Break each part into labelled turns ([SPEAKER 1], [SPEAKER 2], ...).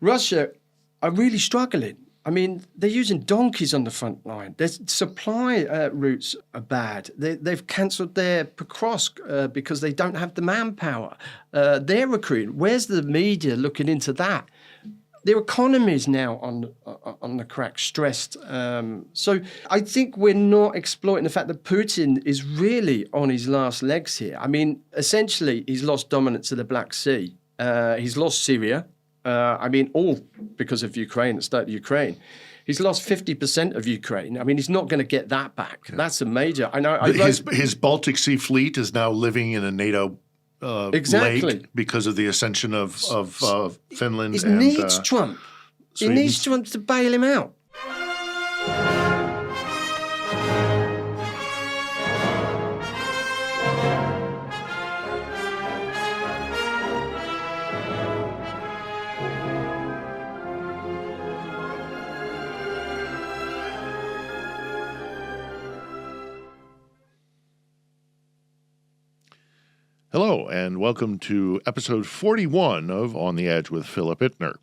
[SPEAKER 1] Russia are really struggling. I mean, they're using donkeys on the front line. Their supply routes are bad. They've cancelled their Pokrovsk because they don't have the manpower. They're recruiting. Where's the media looking into that? Their economy is now on the crack, stressed. So I think we're not exploiting the fact that Putin is really on his last legs here. I mean, essentially, he's lost dominance of the Black Sea. He's lost Syria. All because of Ukraine, the state of Ukraine. He's lost 50% of Ukraine. I mean, he's not going to get that back. That's a major. I know.
[SPEAKER 2] His Baltic Sea fleet is now living in a NATO lake because of the ascension of Finland.
[SPEAKER 1] He needs Trump. Sweden. He needs Trump to bail him out.
[SPEAKER 2] Hello, and welcome to episode 41 of On the Edge with Philip Ittner.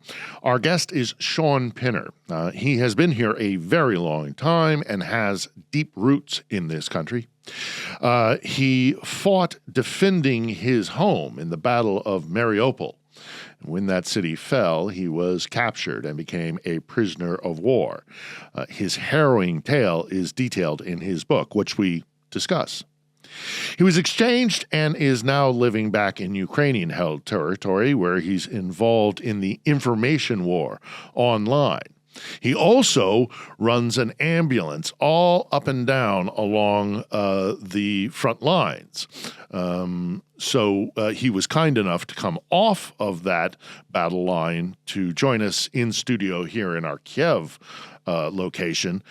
[SPEAKER 2] Our guest is Shaun Pinter. He has been here a very long time and has deep roots in this country. He fought defending his home in the Battle of Mariupol. When that city fell, he was captured and became a prisoner of war. His harrowing tale is detailed in his book, which we discuss. He was exchanged and is now living back in Ukrainian-held territory where he's involved in the information war online. He also runs an ambulance all up and down along the front lines. So he was kind enough to come off of that battle line to join us in studio here in our Kiev location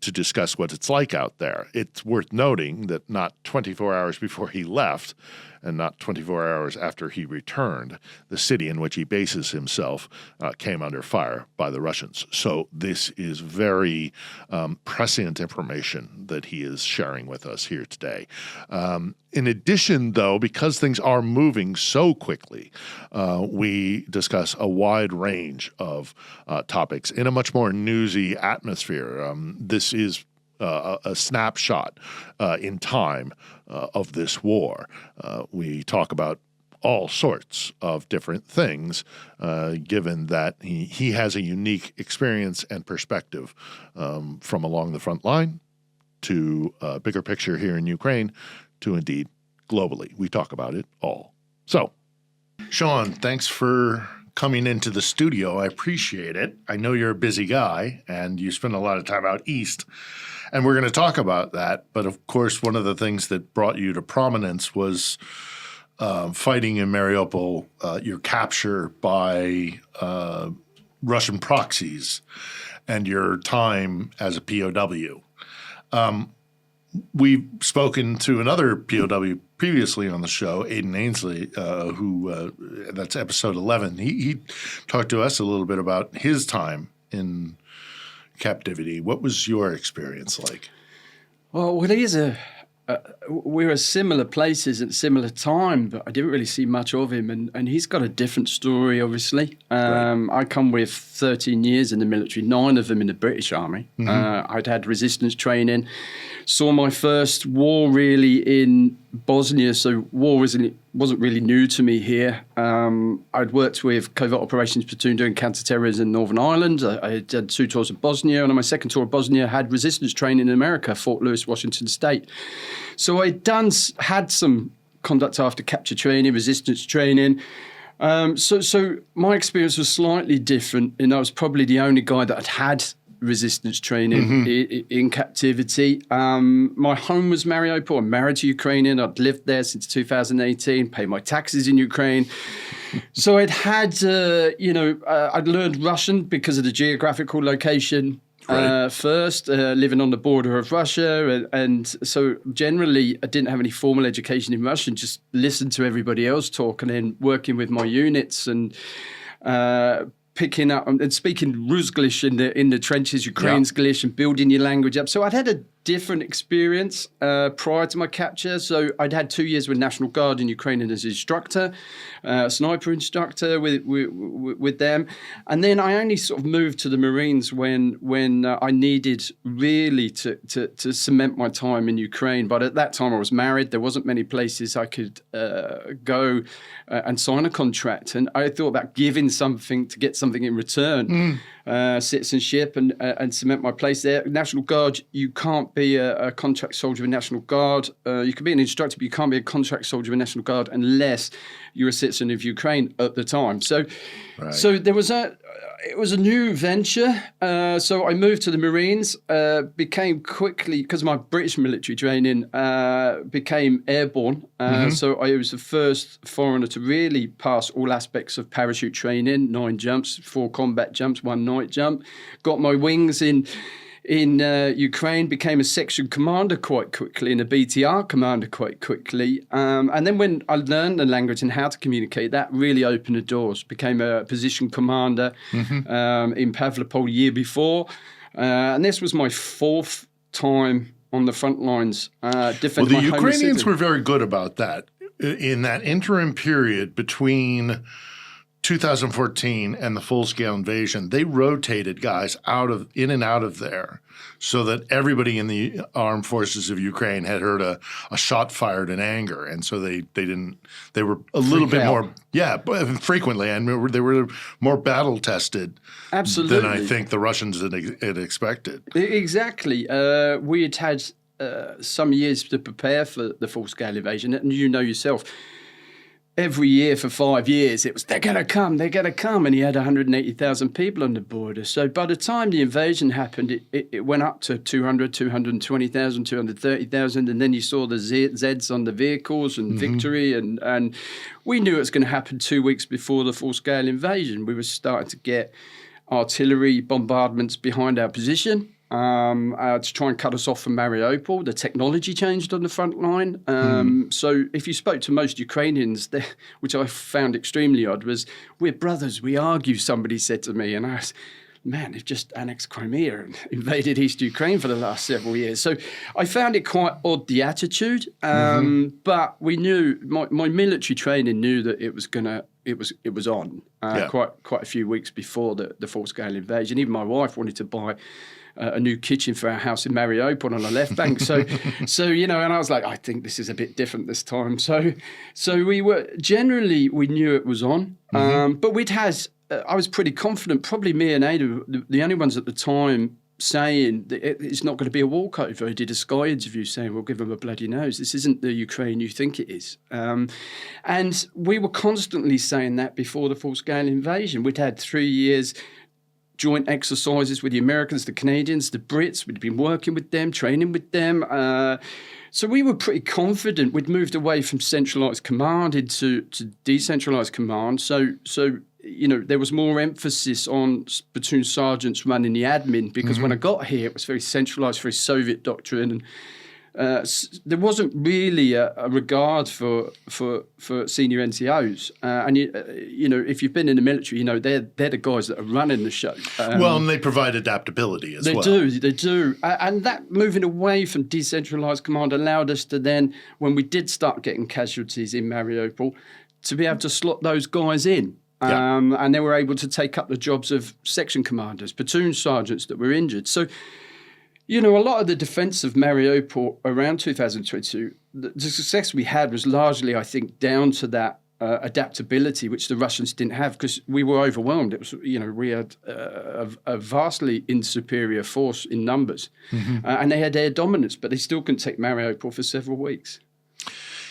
[SPEAKER 2] to discuss what it's like out there. It's worth noting that not 24 hours before he left and not 24 hours after he returned, the city in which he bases himself came under fire by the Russians. So this is very prescient information that he is sharing with us here today. In addition, though, because things are moving so quickly, we discuss a wide range of topics in a much more newsy atmosphere. This is a snapshot in time of this war. We talk about all sorts of different things, given that he has a unique experience and perspective from along the front line to a bigger picture here in Ukraine to indeed globally. We talk about it all. So, Shaun, thanks for coming into the studio. I appreciate it. I know you're a busy guy and you spend a lot of time out east, and we're going to talk about that. But of course, one of the things that brought you to prominence was fighting in Mariupol, your capture by Russian proxies, and your time as a POW. We've spoken to another POW previously on the show, Aidan Ainsley, who that's episode 11. He talked to us a little bit about his time in captivity. What was your experience like?
[SPEAKER 1] Well, we're at similar places at similar time, but I didn't really see much of him. And he's got a different story, obviously. Right. I come with 13 years in the military, 9 of them in the British Army. Mm-hmm. I'd had resistance training, saw my first war really in Bosnia, so war wasn't really new to me here. I'd worked with Covert Operations Platoon doing counter-terrorism in Northern Ireland. I did 2 tours of Bosnia, and on my second tour of Bosnia, had resistance training in America, Fort Lewis, Washington State. So I'd had some conduct after capture training, resistance training. So my experience was slightly different, and I was probably the only guy that had resistance training in captivity. My home was Mariupol. I'm married to Ukrainian. I'd lived there since 2018, paid my taxes in Ukraine. So I'd I'd learned Russian because of the geographical location. Right. First, living on the border of Russia. And so generally, I didn't have any formal education in Russian, just listened to everybody else talk and then working with my units and picking up and speaking Rusglish in the trenches, Ukraine's Glish, and building your language up. So I'd had a different experience prior to my capture. So I'd had 2 years with National Guard in Ukraine as instructor, sniper instructor with them. And then I only sort of moved to the Marines when I needed really to cement my time in Ukraine. But at that time I was married. There wasn't many places I could go and sign a contract. And I thought about giving something to get something in return, citizenship and cement my place there. National Guard, you can't be a contract soldier with National Guard. You can be an instructor, but you can't be a contract soldier with National Guard unless you're a citizen of Ukraine at the time. So there was it was a new venture. So I moved to the Marines, became quickly, because of my British military training, became airborne. So I was the first foreigner to really pass all aspects of parachute training, 9 jumps, 4 combat jumps, 1 night jump. Got my wings in Ukraine, became a section commander quite quickly and a BTR commander quite quickly. And then when I learned the language and how to communicate, that really opened the doors. Became a position commander in Pavlopol the year before. And this was my 4th time on the front lines defending my home city.
[SPEAKER 2] Well, the Ukrainians were very good about that. In that interim period between 2014 and the full-scale invasion, they rotated guys in and out of there so that everybody in the armed forces of Ukraine had heard a shot fired in anger. And so they were a little bit more, frequently, and they were more battle-tested than I think the Russians had expected.
[SPEAKER 1] Exactly. We had some years to prepare for the full-scale invasion, and you know yourself, every year for 5 years, it was, they're going to come. And he had 180,000 people on the border. So by the time the invasion happened, it went up to 200, 220,000, 230,000. And then you saw the Zeds on the vehicles and victory. And we knew it was going to happen 2 weeks before the full-scale invasion. We were starting to get artillery bombardments behind our position. To try and cut us off from Mariupol. The technology changed on the front line. So if you spoke to most Ukrainians, which I found extremely odd, was, we're brothers, we argue, somebody said to me. And I was, man, they've just annexed Crimea and invaded East Ukraine for the last several years. So I found it quite odd, the attitude. But we knew, my military training knew that it was on quite a few weeks before the full-scale invasion. Even my wife wanted to buy a new kitchen for our house in Mariupol on the left bank. So and I was like, I think this is a bit different this time. So we knew it was on. But I was pretty confident, probably me and Ada, the only ones at the time saying that it's not going to be a walkover. I did a Sky interview saying, we'll give them a bloody nose. This isn't the Ukraine you think it is. And we were constantly saying that before the full-scale invasion. We'd had 3 years joint exercises with the Americans, the Canadians, the Brits. We'd been working with them, training with them. So we were pretty confident. We'd moved away from centralised command into decentralised command. So there was more emphasis on platoon sergeants running the admin, because when I got here, it was very centralised, very Soviet doctrine. And there wasn't really a regard for senior NCOs. And if you've been in the military, they're the guys that are running the show.
[SPEAKER 2] And they provide adaptability as well.
[SPEAKER 1] They do. And that moving away from decentralised command allowed us to then, when we did start getting casualties in Mariupol, to be able to slot those guys in. And they were able to take up the jobs of section commanders, platoon sergeants that were injured. So, a lot of the defence of Mariupol around 2022, the success we had was largely, I think, down to that adaptability, which the Russians didn't have, because we were overwhelmed. It was, we had a vastly superior force in numbers, and they had air dominance, but they still couldn't take Mariupol for several weeks.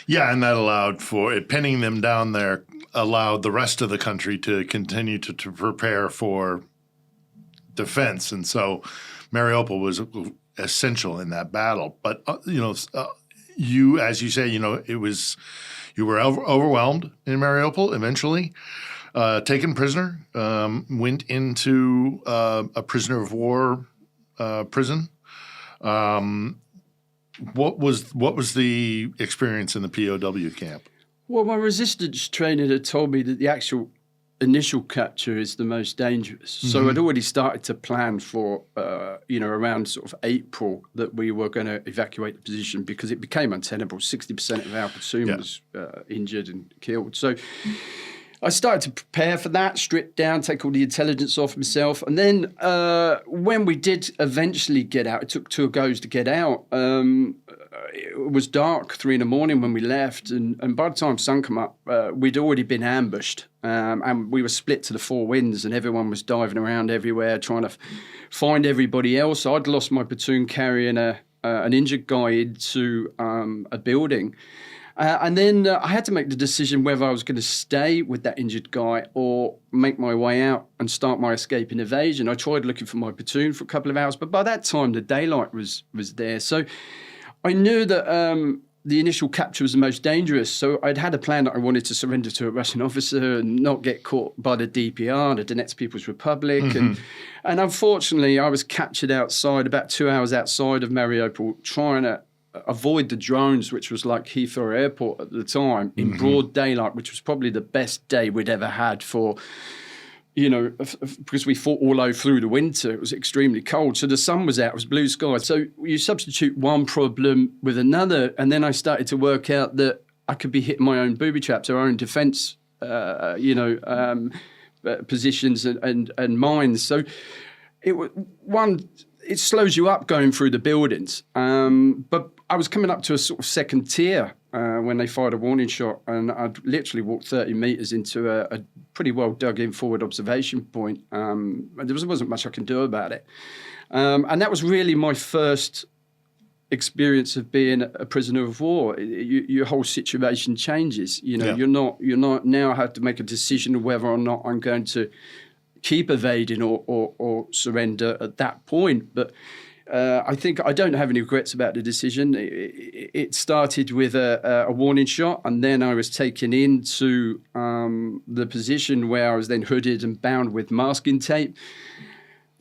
[SPEAKER 2] Yeah, and that allowed for it, pinning them down there, allowed the rest of the country to continue to prepare for defense. And so Mariupol was essential in that battle. But, you, as you say, you were overwhelmed in Mariupol eventually, taken prisoner, went into a prisoner of war prison. What was the experience in the POW camp?
[SPEAKER 1] Well, my resistance trainer had told me that the actual initial capture is the most dangerous. So I'd already started to plan for, around sort of April that we were going to evacuate the position because it became untenable. 60% of our platoon was injured and killed. So I started to prepare for that, strip down, take all the intelligence off myself. And then when we did eventually get out, it took 2 goes to get out. It was dark, 3 in the morning when we left. And by the time sun came up, we'd already been ambushed. And we were split to the 4 winds and everyone was diving around everywhere trying to find everybody else. I'd lost my platoon carrying an injured guy into a building. And then I had to make the decision whether I was going to stay with that injured guy or make my way out and start my escape and evasion. I tried looking for my platoon for a couple of hours, but by that time the daylight was there. So I knew that the initial capture was the most dangerous. So I'd had a plan that I wanted to surrender to a Russian officer and not get caught by the DPR, the Donetsk People's Republic. And unfortunately, I was captured outside, about 2 hours outside of Mariupol, trying to avoid the drones, which was like Heathrow Airport at the time, in broad daylight, which was probably the best day we'd ever had for, because we fought all over through the winter. It was extremely cold. So the sun was out, it was blue sky. So you substitute one problem with another. And then I started to work out that I could be hitting my own booby traps, our own defense, positions and mines. So it slows you up going through the buildings. But I was coming up to a sort of second tier when they fired a warning shot, and I'd literally walked 30 metres into a pretty well dug in forward observation point. There wasn't much I can do about it. And that was really my first experience of being a prisoner of war. Your whole situation changes. You're not now have to make a decision of whether or not I'm going to keep evading or surrender at that point. But I think I don't have any regrets about the decision. It started with a warning shot, and then I was taken into the position where I was then hooded and bound with masking tape,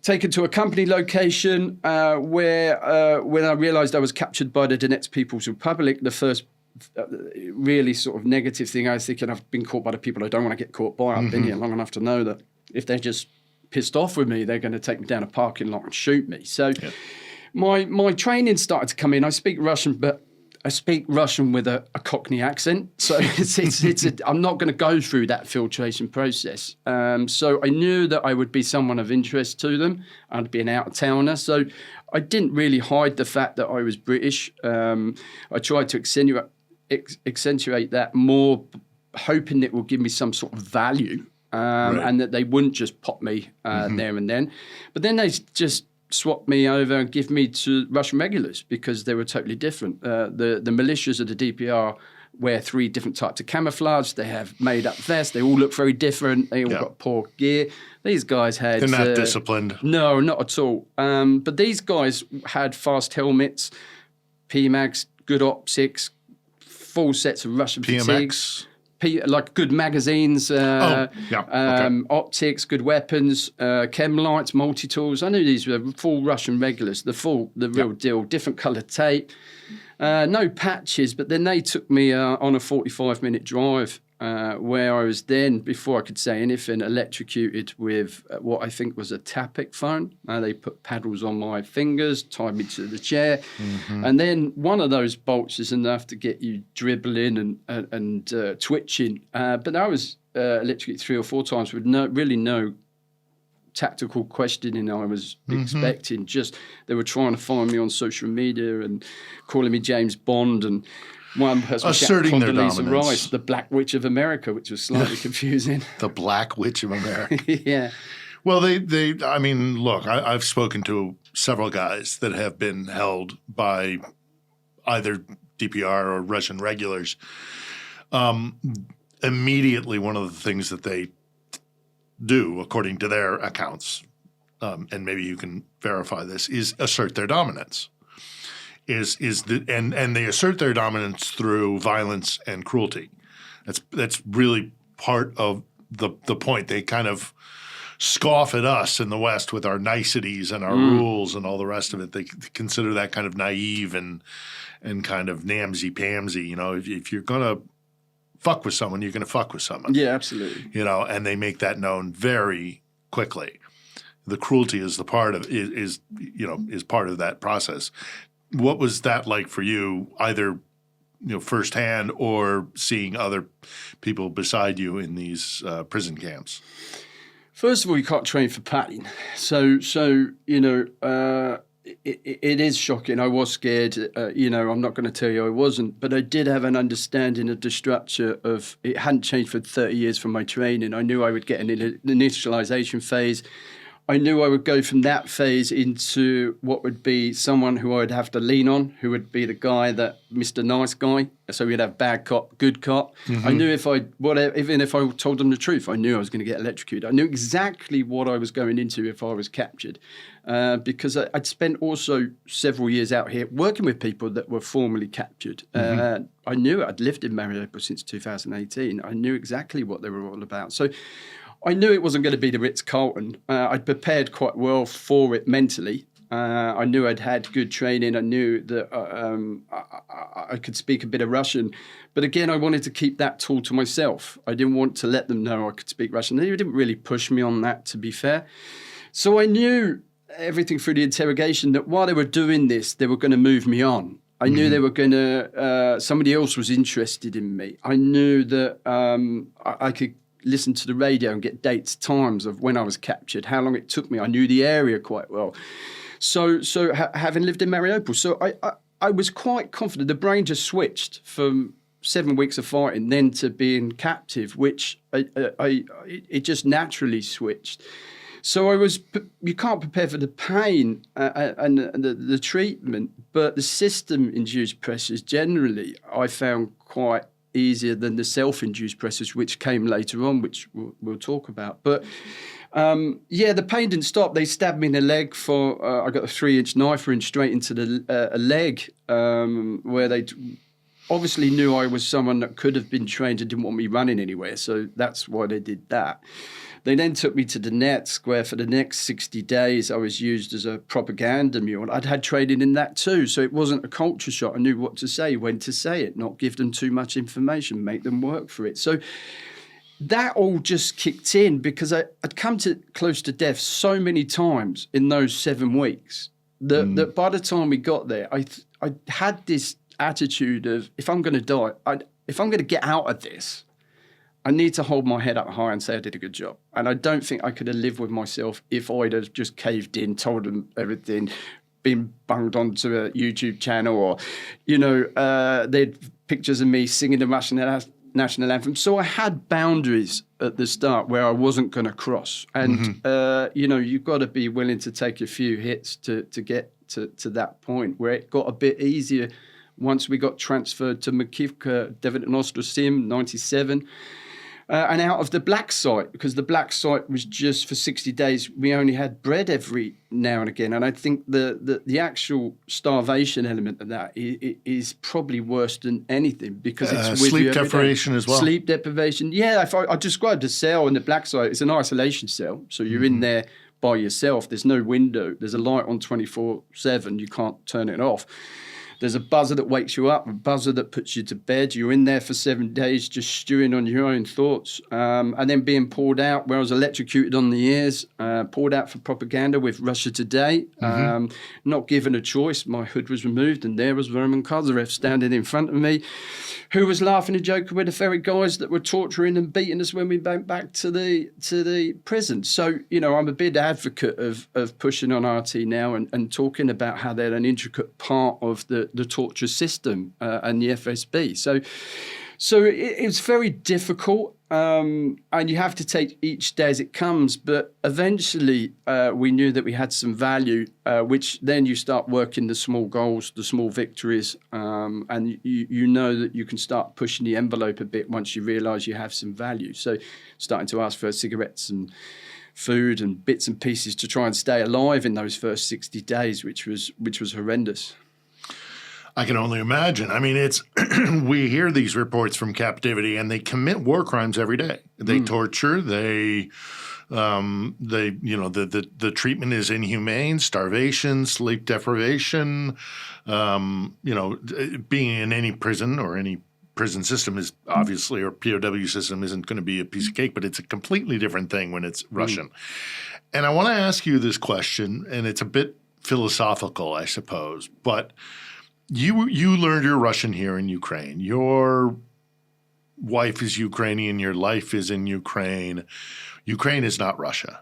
[SPEAKER 1] taken to a company location where when I realised I was captured by the Donetsk People's Republic, the first really sort of negative thing I was thinking, I've been caught by the people I don't want to get caught by. I've been here long enough to know that if they're just pissed off with me, they're going to take me down a parking lot and shoot me. So my training started to come in. I speak Russian, but I speak Russian with a Cockney accent. So I'm not going to go through that filtration process. So I knew that I would be someone of interest to them. I'd be an out-of-towner. So I didn't really hide the fact that I was British. I tried to accentuate that more, hoping it would give me some sort of value. And that they wouldn't just pop me there and then. But then they just swapped me over and give me to Russian regulars because they were totally different. The militias of the DPR wear 3 different types of camouflage. They have made-up vests. They all look very different. They all got poor gear. These guys had...
[SPEAKER 2] They're not disciplined.
[SPEAKER 1] No, not at all. But these guys had fast helmets, PMAGs, good optics, full sets of Russian fatigues. Like good magazines, optics, good weapons, chem lights, multi-tools. I knew these were full Russian regulars, the real deal, different coloured tape, no patches. But then they took me on a 45-minute drive where I was then, before I could say anything, electrocuted with what I think was a Tapic phone. They put paddles on my fingers, tied me to the chair, and then one of those bolts is enough to get you dribbling and twitching. But I was electrocuted 3 or 4 times with no tactical questioning I was expecting. Just they were trying to find me on social media and calling me James Bond and one person
[SPEAKER 2] asserting their dominance.
[SPEAKER 1] Rice, the Black Witch of America, which was slightly confusing.
[SPEAKER 2] The Black Witch of America.
[SPEAKER 1] Yeah.
[SPEAKER 2] Well, I mean, look, I've spoken to several guys that have been held by either DPR or Russian regulars. Immediately, one of the things that they do, according to their accounts, and maybe you can verify this, is assert their dominance. And they assert their dominance through violence and cruelty. That's really part of the point. They kind of scoff at us in the West with our niceties and our rules and all the rest of it. They consider that kind of naive and kind of namsy-pamsy. If you're going to fuck with someone, you're going to fuck with someone.
[SPEAKER 1] Yeah, absolutely.
[SPEAKER 2] You know, and they make that known very quickly. The cruelty is part of that process. What was that like for you, either firsthand or seeing other people beside you in these prison camps?
[SPEAKER 1] First of all, you can't train for pain. So it is shocking. I was scared. I'm not going to tell you I wasn't, but I did have an understanding of the structure of it hadn't changed for 30 years from my training. I knew I would get an initialization phase. I knew I would go from that phase into what would be someone who I'd have to lean on, who would be the guy that Mr. Nice Guy. So we'd have bad cop, good cop. I knew even if I told them the truth, I knew I was going to get electrocuted. I knew exactly what I was going into if I was captured, because I'd spent also several years out here working with people that were formerly captured. I knew it. I'd lived in Mariupol since 2018. I knew exactly what they were all about. So I knew it wasn't going to be the Ritz-Carlton. I'd prepared quite well for it mentally. I knew I'd had good training. I knew that I could speak a bit of Russian. But again, I wanted to keep that tool to myself. I didn't want to let them know I could speak Russian. They didn't really push me on that, to be fair. So I knew everything through the interrogation that while they were doing this, they were going to move me on. I knew they were going to, somebody else was interested in me. I knew that I could listen to the radio and get dates, times of when I was captured, how long it took me. I knew the area quite well. So having lived in Mariupol, so I was quite confident. The brain just switched from 7 weeks of fighting then to being captive, which it just naturally switched. So you can't prepare for the pain and the treatment, but the system-induced pressures generally I found quite easier than the self-induced pressures, which came later on, which we'll talk about. But the pain didn't stop. They stabbed me in the leg I got a 3-inch knife straight into the leg, where they obviously knew I was someone that could have been trained and didn't want me running anywhere. So that's why they did that. They then took me to the nets, where for the next 60 days I was used as a propaganda mule. I'd had training in that too, so it wasn't a culture shock. I knew what to say, when to say it, not give them too much information, make them work for it. So that all just kicked in because I'd come to close to death so many times in those 7 weeks that by the time we got there, I had this attitude of, if I'm going to die, if I'm going to get out of this, I need to hold my head up high and say I did a good job. And I don't think I could have lived with myself if I'd have just caved in, told them everything, been bunged onto a YouTube channel, or, they had pictures of me singing the Russian national anthem. So I had boundaries at the start where I wasn't going to cross. And, you've got to be willing to take a few hits to get to that point where it got a bit easier once we got transferred to Makivka, 97. And out of the black site, because the black site was just for 60 days, we only had bread every now and again. And I think the actual starvation element of that is probably worse than anything, because it's with
[SPEAKER 2] sleep deprivation as well.
[SPEAKER 1] Sleep deprivation. Yeah, if I described a cell in the black site, it's an isolation cell. So you're in there by yourself. There's no window. There's a light on 24/7. You can't turn it off. There's a buzzer that wakes you up, a buzzer that puts you to bed. You're in there for 7 days just stewing on your own thoughts, and then being pulled out, where I was electrocuted on the ears, pulled out for propaganda with Russia Today, not given a choice. My hood was removed, and there was Roman Kozyrev standing in front of me, who was laughing and joking with the very guys that were torturing and beating us when we went back to the prison. So, I'm a big advocate of pushing on RT now and talking about how they're an intricate part of the torture system and the FSB. So it's very difficult, and you have to take each day as it comes. But eventually, we knew that we had some value, which then you start working the small goals, the small victories, and you know that you can start pushing the envelope a bit once you realise you have some value. So starting to ask for cigarettes and food and bits and pieces to try and stay alive in those first 60 days, which was horrendous.
[SPEAKER 2] I can only imagine. I mean, it's we hear these reports from captivity, and they commit war crimes every day. They torture. The treatment is inhumane. Starvation, sleep deprivation. Being in any prison or any prison system is obviously, or POW system isn't going to be a piece of cake, but it's a completely different thing when it's Russian. And I want to ask you this question, and it's a bit philosophical, I suppose, but you learned your Russian here in Ukraine. Your wife is Ukrainian. Your life is in Ukraine. Ukraine is not Russia.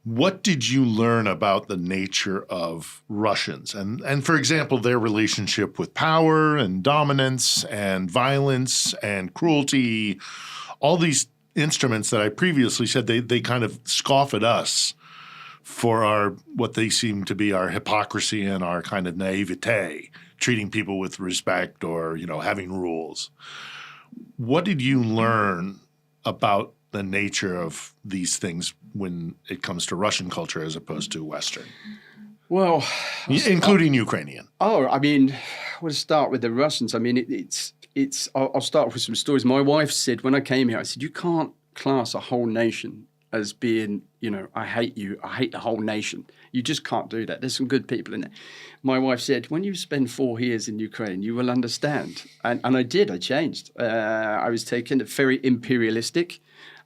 [SPEAKER 2] What did you learn about the nature of Russians and for example, their relationship with power and dominance and violence and cruelty, all these instruments that I previously said they kind of scoff at us for our what they seem to be our hypocrisy and our kind of naivete, treating people with respect or, having rules. What did you learn about the nature of these things when it comes to Russian culture as opposed to Western?
[SPEAKER 1] Well,
[SPEAKER 2] including Ukrainian.
[SPEAKER 1] We'll start with the Russians. I mean, I'll start with some stories. My wife said when I came here, I said, you can't class a whole nation as being, I hate you, I hate the whole nation. You just can't do that. There's some good people in there. My wife said, when you spend 4 years in Ukraine, you will understand. And I did, I changed. I was taken very imperialistic.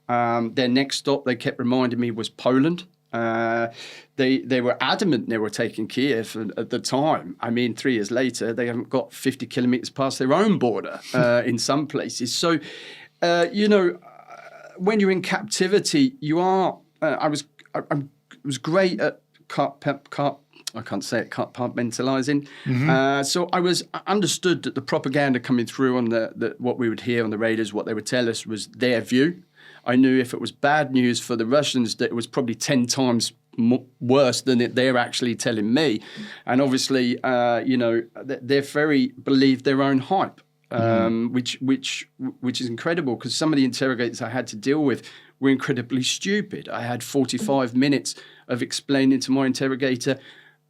[SPEAKER 1] Their next stop, they kept reminding me, was Poland. They were adamant they were taking Kiev at the time. 3 years later, they haven't got 50 kilometers past their own border in some places. So, when you're in captivity, you are. I was great at compartmentalizing. So I understood that the propaganda coming through on the what we would hear on the radios, what they would tell us was their view. I knew if it was bad news for the Russians, that it was probably 10 times worse than they're actually telling me. And obviously, they're very believe their own hype, which is incredible because some of the interrogators I had to deal with were incredibly stupid. I had 45 minutes of explaining to my interrogator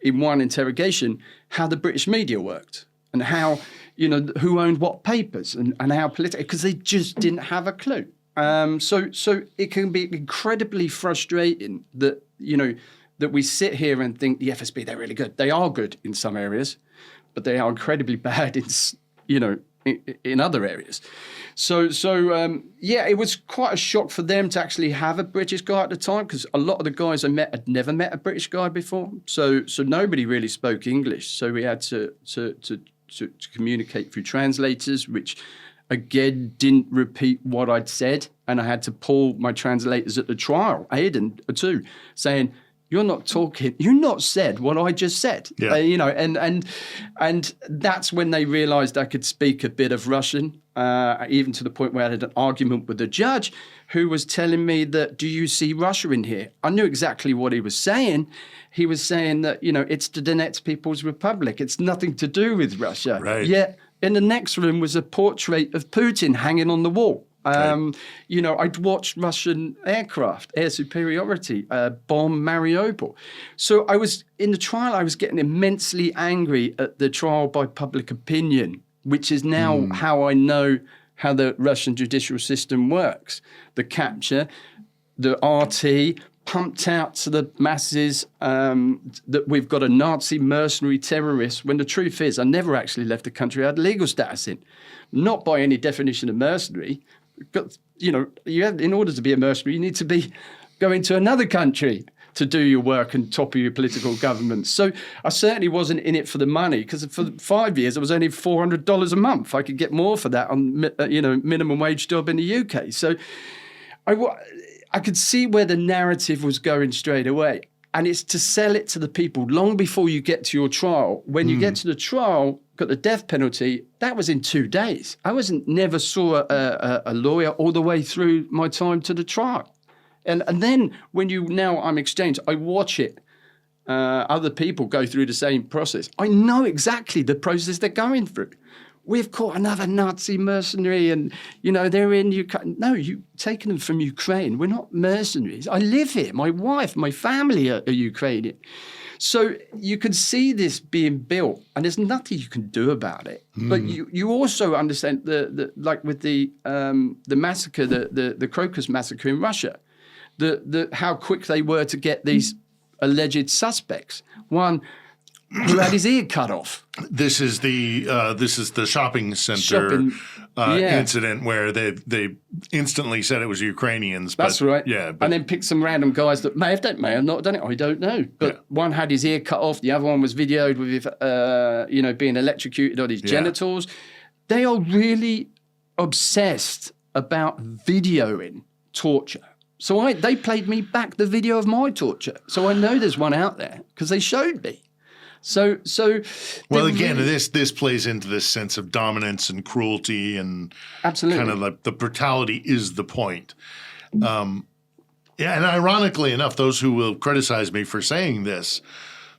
[SPEAKER 1] in one interrogation how the British media worked and how, who owned what papers and how political, because they just didn't have a clue. So it can be incredibly frustrating that, that we sit here and think the FSB, they're really good. They are good in some areas, but they are incredibly bad in other areas. So it was quite a shock for them to actually have a British guy at the time because a lot of the guys I met had never met a British guy before. So nobody really spoke English. So we had to communicate through translators, which again didn't repeat what I'd said. And I had to pull my translators at the trial, Aidan too, saying, you're not said what I just said, and that's when they realized I could speak a bit of Russian, even to the point where I had an argument with the judge who was telling me that, do you see Russia in here? I knew exactly what he was saying. He was saying that, it's the Donetsk People's Republic. It's nothing to do with Russia.
[SPEAKER 2] Right.
[SPEAKER 1] Yet in the next room was a portrait of Putin hanging on the wall. I'd watched Russian air superiority, bomb Mariupol. So I was in the trial, I was getting immensely angry at the trial by public opinion, which is now how I know how the Russian judicial system works. The capture, the RT pumped out to the masses that we've got a Nazi mercenary terrorist, when the truth is I never actually left the country I had legal status in. Not by any definition of mercenary. In order to be a mercenary, you need to be going to another country to do your work and topple your political government. So I certainly wasn't in it for the money, because for 5 years it was only $400 a month. I could get more for that on minimum wage job in the UK. So I could see where the narrative was going straight away. And it's to sell it to the people long before you get to your trial. When you get to the trial, got the death penalty, that was in 2 days. I never saw a lawyer all the way through my time to the trial. And then when I'm exchanged, I watch it. Other people go through the same process. I know exactly the process they're going through. We've caught another Nazi mercenary and, they're in Ukraine. No, you've taken them from Ukraine. We're not mercenaries. I live here. My wife, my family are Ukrainian. So you can see this being built, and there's nothing you can do about it. But you also understand like with the massacre, the Crocus massacre in Russia, how quick they were to get these alleged suspects. One, who had his ear cut off.
[SPEAKER 2] This is the shopping center incident where they instantly said it was Ukrainians.
[SPEAKER 1] That's right.
[SPEAKER 2] Yeah,
[SPEAKER 1] and then picked some random guys that may have not done it. I don't know. But one had his ear cut off. The other one was videoed with being electrocuted on his genitals. They are really obsessed about videoing torture. So they played me back the video of my torture. So I know there's one out there because they showed me. So
[SPEAKER 2] well, again, this plays into this sense of dominance and cruelty, and
[SPEAKER 1] absolutely
[SPEAKER 2] kind of like the brutality is the point. And ironically enough, those who will criticize me for saying this,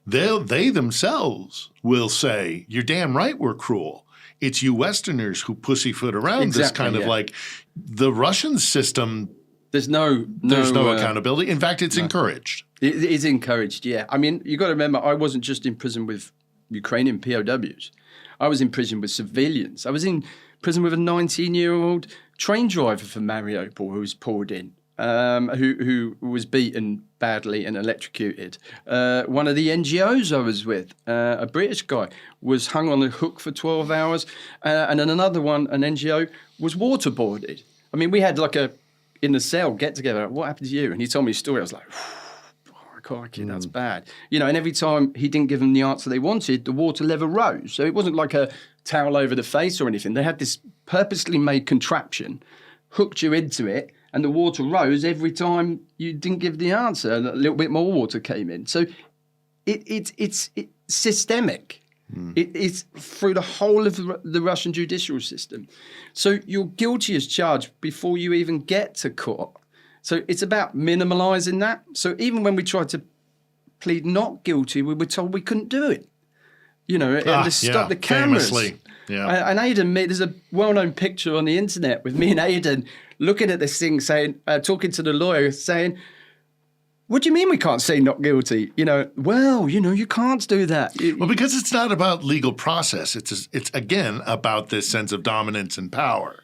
[SPEAKER 2] they themselves will say, "You're damn right, we're cruel." It's you Westerners who pussyfoot around this kind of like the Russian system.
[SPEAKER 1] There's no
[SPEAKER 2] accountability. In fact, it's encouraged.
[SPEAKER 1] It is encouraged, yeah. I mean, you got to remember, I wasn't just in prison with Ukrainian POWs. I was in prison with civilians. I was in prison with a 19-year-old train driver from Mariupol who was pulled in, who was beaten badly and electrocuted. One of the NGOs I was with, a British guy, was hung on a hook for 12 hours. And then another one, an NGO, was waterboarded. I mean, we had like in the cell get together. What happened to you? And he told me his story. I was like, crikey, that's bad. And every time he didn't give them the answer they wanted, the water level rose. So it wasn't like a towel over the face or anything. They had this purposely made contraption, hooked you into it, and the water rose every time you didn't give the answer. A little bit more water came in. So it's systemic. It's through the whole of the Russian judicial system. So you're guilty as charged before you even get to court. So it's about minimalising that. So even when we tried to plead not guilty, we were told we couldn't do it. And to stop the cameras.
[SPEAKER 2] Famously. Yeah.
[SPEAKER 1] And Aidan, there's a well-known picture on the internet with me and Aidan looking at this thing, saying, talking to the lawyer, saying, "What do you mean we can't say not guilty? You can't do that."
[SPEAKER 2] Well, because it's not about legal process. It's again about this sense of dominance and power.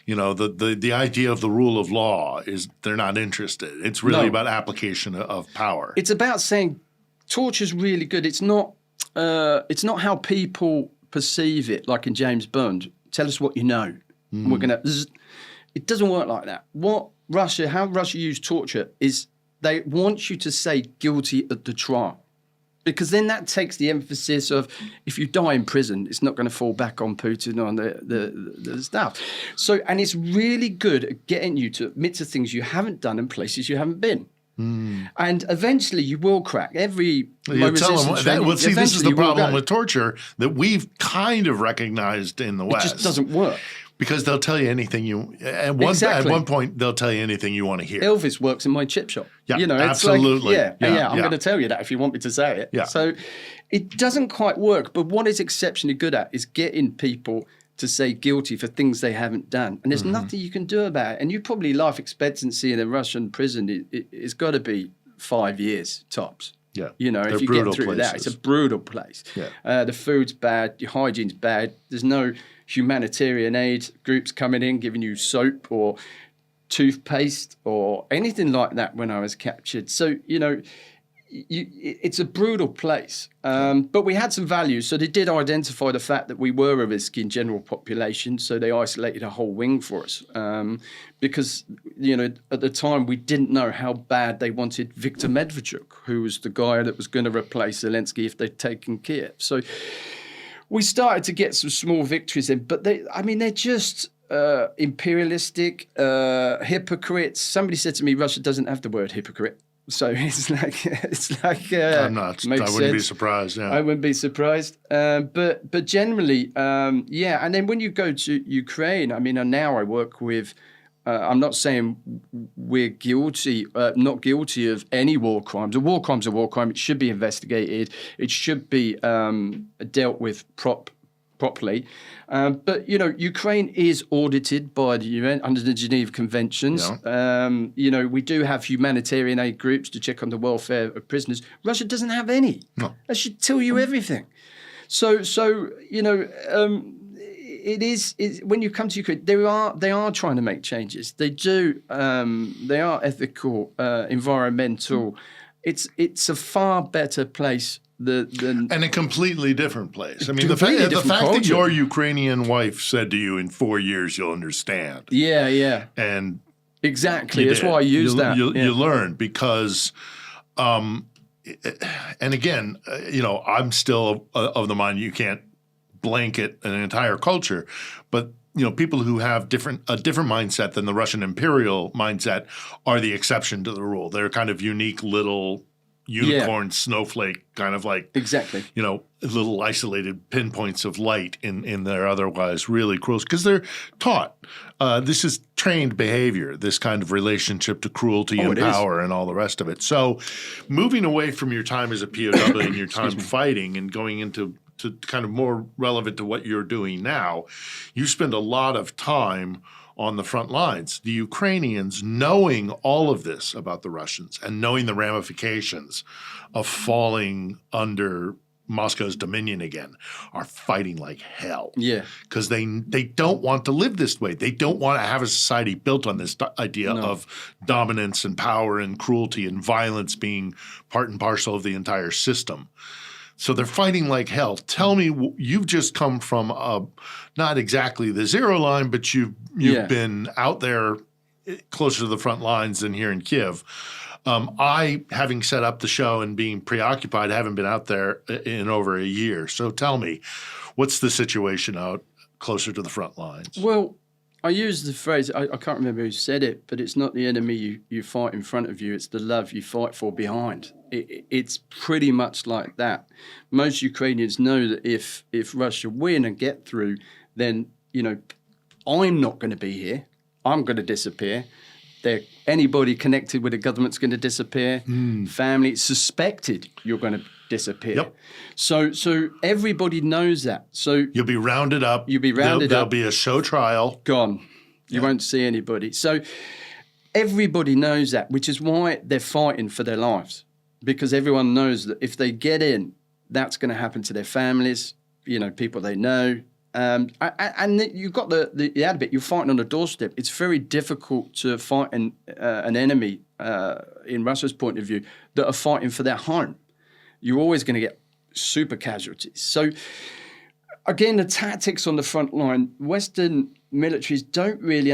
[SPEAKER 2] The idea of the rule of law is they're not interested. It's really about application of power.
[SPEAKER 1] It's about saying torture's really good. It's not how people perceive it, like in James Bond. Tell us what you know. We're gonna. It doesn't work like that. How Russia used torture is they want you to say guilty at the trial. Because then that takes the emphasis of if you die in prison, it's not going to fall back on Putin on the stuff. So, and it's really good at getting you to admit to things you haven't done and places you haven't been. And eventually you will crack. This
[SPEAKER 2] is the problem with torture that we've kind of recognized in the West.
[SPEAKER 1] It just doesn't work.
[SPEAKER 2] Because they'll tell you anything at one point they'll tell you anything you want to hear.
[SPEAKER 1] Elvis works in my chip shop.
[SPEAKER 2] Yeah,
[SPEAKER 1] it's
[SPEAKER 2] absolutely.
[SPEAKER 1] I'm going to tell you that if you want me to say it.
[SPEAKER 2] Yeah.
[SPEAKER 1] So it doesn't quite work. But what it's exceptionally good at is getting people to say guilty for things they haven't done. And there's nothing you can do about it. And you probably life expectancy in a Russian prison it's got to be 5 years tops.
[SPEAKER 2] Yeah.
[SPEAKER 1] If you get through that, it's a brutal place.
[SPEAKER 2] Yeah.
[SPEAKER 1] The food's bad, your hygiene's bad. There's no humanitarian aid groups coming in giving you soap or toothpaste or anything like that when I was captured. So, it's a brutal place. But we had some values. So they did identify the fact that we were a risk in general population. So they isolated a whole wing for us. Because, at the time we didn't know how bad they wanted Viktor Medvedchuk, who was the guy that was going to replace Zelensky if they'd taken Kiev. So we started to get some small victories in, but they're just imperialistic, hypocrites. Somebody said to me, Russia doesn't have the word hypocrite. So it's like
[SPEAKER 2] I'm not. I wouldn't be surprised. Yeah,
[SPEAKER 1] I wouldn't be surprised. But generally, yeah. And then when you go to Ukraine, and now I work with. I'm not saying we're not guilty of any war crimes. A war crime's a war crime. It should be investigated. It should be dealt with properly. But, Ukraine is audited by the UN under the Geneva Conventions.
[SPEAKER 2] Yeah.
[SPEAKER 1] We do have humanitarian aid groups to check on the welfare of prisoners. Russia doesn't have any.
[SPEAKER 2] No.
[SPEAKER 1] That should tell you everything. So it is when you come to Ukraine, they are trying to make changes. They do. They are ethical, environmental. It's a far better place
[SPEAKER 2] And a completely different place. I mean, the
[SPEAKER 1] Completely
[SPEAKER 2] fact
[SPEAKER 1] different
[SPEAKER 2] that
[SPEAKER 1] culture.
[SPEAKER 2] your Ukrainian wife said to you, in 4 years, you'll understand.
[SPEAKER 1] Yeah.
[SPEAKER 2] And
[SPEAKER 1] Exactly.
[SPEAKER 2] you
[SPEAKER 1] That's
[SPEAKER 2] did.
[SPEAKER 1] why I use that.
[SPEAKER 2] You learn because, and again, I'm still of the mind you can't blanket an entire culture, but people who have a different mindset than the Russian imperial mindset are the exception to the rule. They're kind of unique little unicorn snowflake, kind of like
[SPEAKER 1] exactly.
[SPEAKER 2] Little isolated pinpoints of light in their otherwise really cruel, because they're taught. This is trained behavior, this kind of relationship to cruelty and power and all the rest of it. So moving away from your time as a POW and your time fighting and going into to kind of more relevant to what you're doing now, you spend a lot of time on the front lines. The Ukrainians, knowing all of this about the Russians and knowing the ramifications of falling under Moscow's dominion again, are fighting like hell.
[SPEAKER 1] Yeah.
[SPEAKER 2] Because they don't want to live this way. They don't want to have a society built on this idea of dominance and power and cruelty and violence being part and parcel of the entire system. So they're fighting like hell. Tell me, you've just come from not exactly the zero line, but you've been out there closer to the front lines than here in Kiev. I, having set up the show and being preoccupied, haven't been out there in over a year. So tell me, what's the situation out closer to the front lines?
[SPEAKER 1] Well, I use the phrase, I can't remember who said it, but it's not the enemy you fight in front of you, it's the love you fight for behind. It's pretty much like that. Most Ukrainians know that if Russia win and get through, then, I'm not going to be here. I'm going to disappear. Anybody connected with the government's going to disappear. Family, suspected you're going to disappear.
[SPEAKER 2] Yep.
[SPEAKER 1] So everybody knows that. So
[SPEAKER 2] you'll be rounded up. There'll be a show trial.
[SPEAKER 1] Gone. You won't see anybody. So everybody knows that, which is why they're fighting for their lives, because everyone knows that if they get in, that's going to happen to their families, people they know. And you've got the other bit, you're fighting on the doorstep. It's very difficult to fight an enemy, in Russia's point of view, that are fighting for their home. You're always going to get super casualties. So, again, the tactics on the front line, Western militaries don't really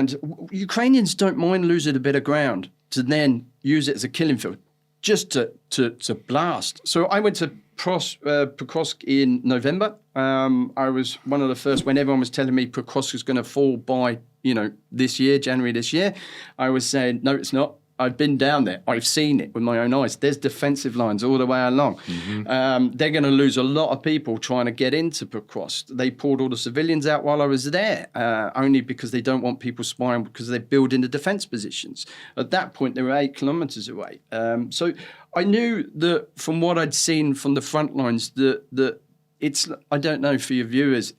[SPEAKER 1] Ukrainians don't mind losing a bit of ground to then use it as a killing field, just to blast. So I went to Pokrovsk in November. I was one of the first, when everyone was telling me Pokrovsk was going to fall by, this year, January this year, I was saying, no, it's not. I've been down there. I've seen it with my own eyes. There's defensive lines all the way along. Mm-hmm. They're going to lose a lot of people trying to get into Pokrovsk. They pulled all the civilians out while I was there, only because they don't want people spying, because they're building the defense positions. At that point, they were 8 kilometers away. So I knew that from what I'd seen from the front lines, that it's, I don't know for your viewers,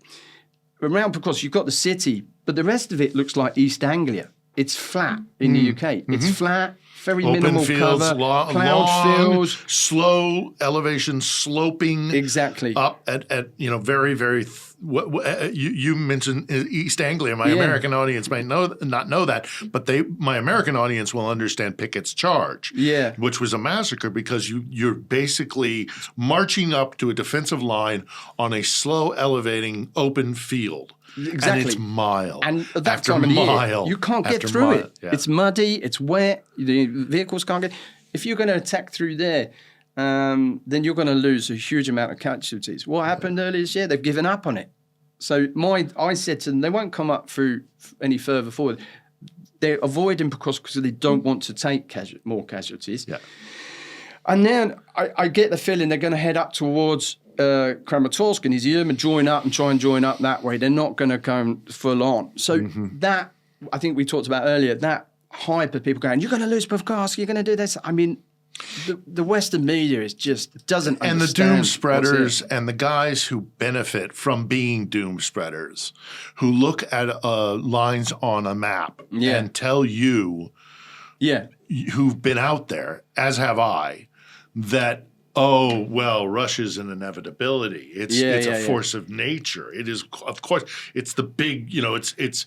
[SPEAKER 1] around Pokrovsk, you've got the city, but the rest of it looks like East Anglia. It's flat in the UK. Mm-hmm. It's flat, very
[SPEAKER 2] open
[SPEAKER 1] minimal
[SPEAKER 2] fields,
[SPEAKER 1] cover,
[SPEAKER 2] long,
[SPEAKER 1] fields,
[SPEAKER 2] slow elevation, sloping
[SPEAKER 1] exactly
[SPEAKER 2] up at very, very. You mentioned East Anglia. My American audience might not know that, but my American audience will understand Pickett's Charge, which was a massacre because you're basically marching up to a defensive line on a slow elevating open field.
[SPEAKER 1] Exactly.
[SPEAKER 2] And it's mile
[SPEAKER 1] and at that
[SPEAKER 2] after
[SPEAKER 1] time of the
[SPEAKER 2] mile.
[SPEAKER 1] Year, you can't get through
[SPEAKER 2] mile.
[SPEAKER 1] it. Yeah. It's muddy, it's wet, the vehicles can't get. If you're going to attack through there, then you're going to lose a huge amount of casualties. What happened earlier this year? They've given up on it. So I said to them, they won't come up through any further forward. They're avoiding Pokrovsk because they don't want to take more casualties. Yeah. And then I get the feeling they're going to head up towards Kramatorsk and Izium and try and join up that way. They're not going to go full on. So that, I think we talked about earlier, that hype of people going, you're going to lose Pokrovsk, you're going to do this. I mean, the Western media is just doesn't understand.
[SPEAKER 2] And the doom spreaders and the guys who benefit from being doom spreaders, who look at lines on a map and tell you, who've been out there, as have I, that oh, well, Russia's an inevitabilit. It's a force of nature. It is, of course, it's the big, it's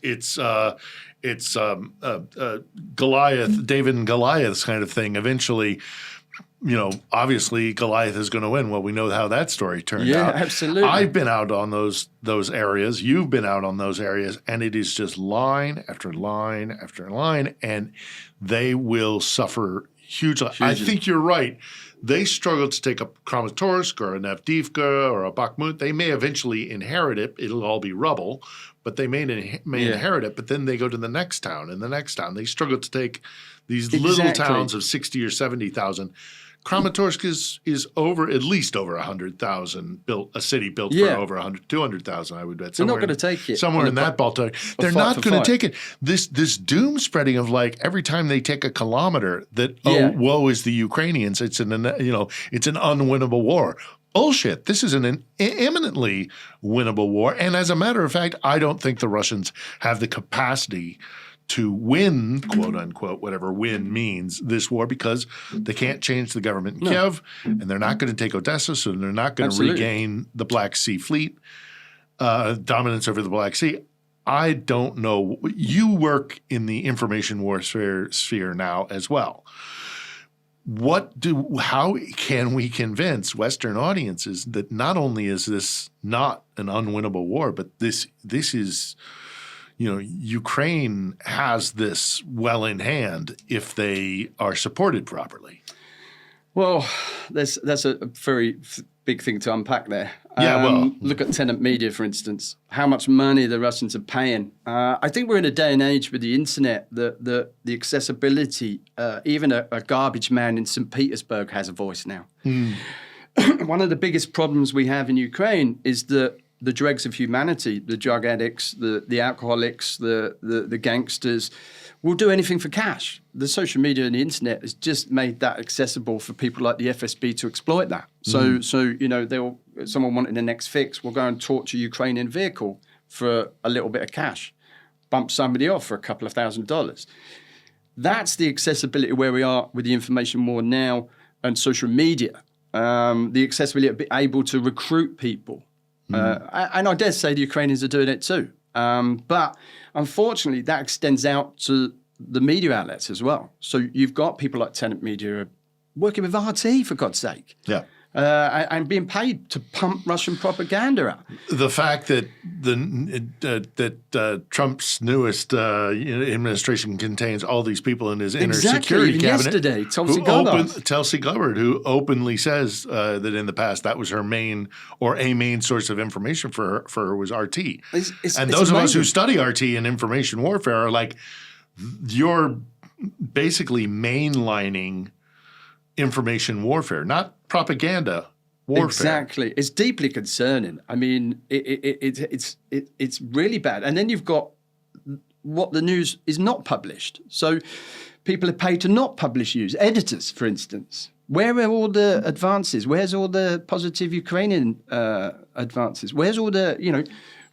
[SPEAKER 2] Goliath, David and Goliath's kind of thing. Eventually, obviously Goliath is going to win. Well, we know how that story turned out.
[SPEAKER 1] Yeah, absolutely.
[SPEAKER 2] I've been out on those areas. You've been out on those areas, and it is just line after line after line, and they will suffer hugely. I think you're right. They struggled to take up Kramatorsk or an Avdiivka or a Bakhmut. They may eventually inherit it. It'll all be rubble, but they may inherit it. But then they go to the next town and the next town. They struggle to take these little towns of 60 or 70,000. Kramatorsk is at least over 100,000 built, a city built for over 200,000, I would bet.
[SPEAKER 1] They're not going to take it.
[SPEAKER 2] Somewhere in that ballpark. They're not going to take it. This doom spreading of like every time they take a kilometer that, woe is the Ukrainians. It's an unwinnable war. Bullshit. This is an imminently winnable war. And as a matter of fact, I don't think the Russians have the capacity to win, quote unquote, whatever win means, this war, because they can't change the government in Kiev, and they're not going to take Odessa, so they're not going to regain the Black Sea Fleet, dominance over the Black Sea. I don't know. You work in the information warfare sphere now as well. How can we convince Western audiences that not only is this not an unwinnable war, but this is, Ukraine has this well in hand if they are supported properly?
[SPEAKER 1] Well, that's a very big thing to unpack there. Look at tenant media, for instance, how much money the Russians are paying. I think we're in a day and age with the internet that the accessibility, even a garbage man in St. Petersburg has a voice now. One of the biggest problems we have in Ukraine is that the dregs of humanity, the drug addicts, the alcoholics, the gangsters, will do anything for cash. The social media and the internet has just made that accessible for people like the FSB to exploit that. So someone wanting the next fix will go and torture a Ukrainian vehicle for a little bit of cash, bump somebody off for a couple of $1,000s. That's the accessibility where we are with the information war now and social media. The accessibility of being able to recruit people. And I dare say the Ukrainians are doing it too. But unfortunately, that extends out to the media outlets as well. So you've got people like Tenant Media working with RT, for God's sake. Yeah. And being paid to pump Russian propaganda out.
[SPEAKER 2] The fact that Trump's newest administration contains all these people in his inner security cabinet.
[SPEAKER 1] Yesterday,
[SPEAKER 2] Tulsi Gabbard, who openly says that in the past that was her main source of information for her was RT. It's those of us who study RT and information warfare are like, you're basically mainlining information warfare, not propaganda warfare.
[SPEAKER 1] Exactly. It's deeply concerning. I mean, it's really bad. And then you've got what the news is not published. So people are paid to not publish news. Editors, for instance. Where are all the advances? Where's all the positive Ukrainian advances? Where's all the,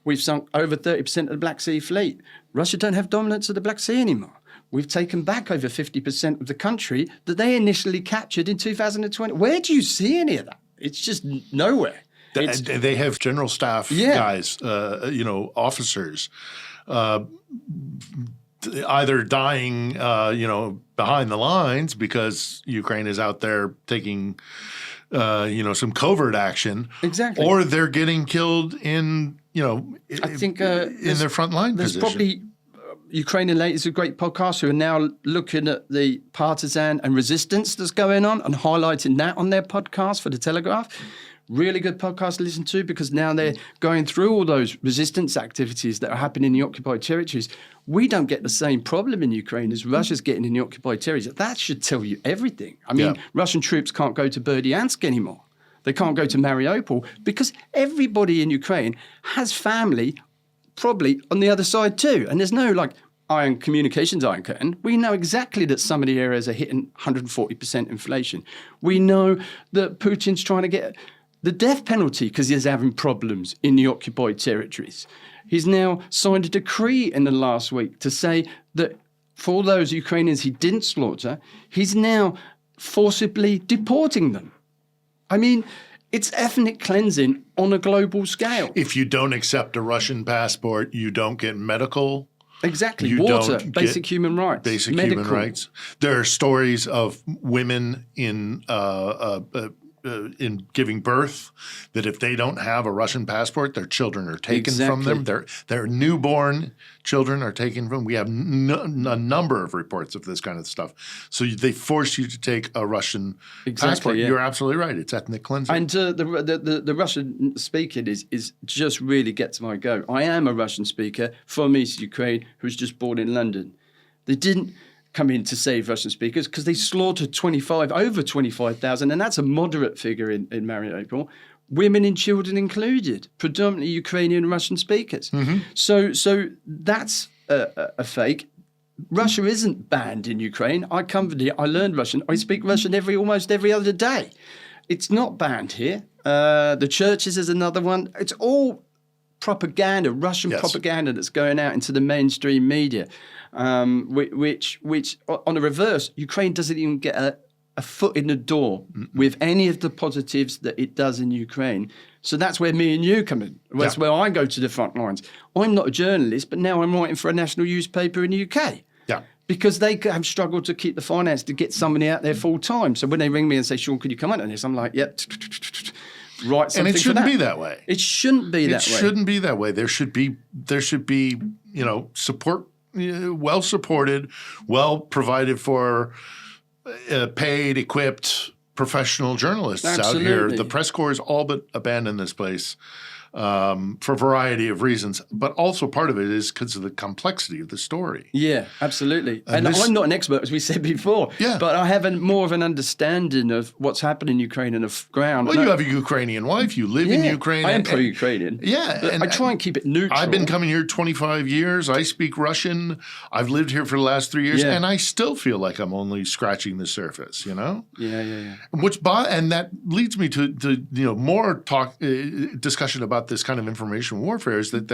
[SPEAKER 1] we've sunk over 30% of the Black Sea Fleet. Russia don't have dominance of the Black Sea anymore. We've taken back over 50% of the country that they initially captured in 2020. Where do you see any of that? It's just nowhere.
[SPEAKER 2] They have general staff guys, officers, either dying, behind the lines because Ukraine is out there taking, some covert action. Exactly. Or they're getting killed in, I think in their front line position.
[SPEAKER 1] There's probably Ukrainian Late is a great podcast who are now looking at the partisan and resistance that's going on and highlighting that on their podcast for The Telegraph. Really good podcast to listen to because now they're going through all those resistance activities that are happening in the occupied territories. We don't get the same problem in Ukraine as Russia's getting in the occupied territories. That should tell you everything. I mean, Russian troops can't go to Berdyansk anymore. They can't go to Mariupol because everybody in Ukraine has family probably on the other side too. And there's no communications iron curtain. We know exactly that some of the areas are hitting 140% inflation. We know that Putin's trying to get the death penalty because he's having problems in the occupied territories. He's now signed a decree in the last week to say that for all those Ukrainians he didn't slaughter, he's now forcibly deporting them. I mean, it's ethnic cleansing on a global scale.
[SPEAKER 2] If you don't accept a Russian passport, you don't get medical
[SPEAKER 1] Exactly.
[SPEAKER 2] You
[SPEAKER 1] Water,
[SPEAKER 2] don't
[SPEAKER 1] basic
[SPEAKER 2] get
[SPEAKER 1] human rights.
[SPEAKER 2] Basic
[SPEAKER 1] medical.
[SPEAKER 2] human rights. There are stories of women in giving birth that if they don't have a Russian passport, their children are taken from them. Their newborn children are taken from. We have a number of reports of this kind of stuff. So they force you to take a Russian passport.
[SPEAKER 1] Yeah.
[SPEAKER 2] You're absolutely right. It's ethnic cleansing.
[SPEAKER 1] And the Russian speaking is just really gets my goat. I am a Russian speaker from East Ukraine who was just born in London. They didn't come in to save Russian speakers because they slaughtered over 25,000, and that's a moderate figure in Mariupol, women and children included, predominantly Ukrainian and Russian speakers.
[SPEAKER 2] Mm-hmm.
[SPEAKER 1] So that's a fake. Russia isn't banned in Ukraine. I come from here. I learned Russian. I speak Russian almost every other day. It's not banned here. The churches is another one. It's all propaganda, Russian propaganda that's going out into the mainstream media, which on the reverse, Ukraine doesn't even get a foot in the door with any of the positives that it does in Ukraine. So that's where me and you come in. That's where I go to the front lines. I'm not a journalist, but now I'm writing for a national newspaper in the UK.
[SPEAKER 2] Yeah.
[SPEAKER 1] Because they have struggled to keep the finance to get somebody out there full time. So when they ring me and say, Shaun, could you come out on this? I'm like, yep. Write something.
[SPEAKER 2] And it shouldn't
[SPEAKER 1] be
[SPEAKER 2] that way.
[SPEAKER 1] It shouldn't be that way.
[SPEAKER 2] It shouldn't be that way. There should be support, well supported, well provided for, paid, equipped professional journalists out here. The press corps has all but abandoned this place for a variety of reasons, but also part of it is because of the complexity of the story.
[SPEAKER 1] Yeah, absolutely. And I'm not an expert, as we said before, but I have more of an understanding of what's happening in Ukraine and the ground.
[SPEAKER 2] Well, you have a Ukrainian wife. You live in Ukraine.
[SPEAKER 1] I am pro-Ukrainian.
[SPEAKER 2] Yeah.
[SPEAKER 1] I try and keep it neutral.
[SPEAKER 2] I've been coming here 25 years. I speak Russian. I've lived here for the last 3 years, and I still feel like I'm only scratching the surface, Yeah. And that leads me to more discussion about this kind of information warfare, is that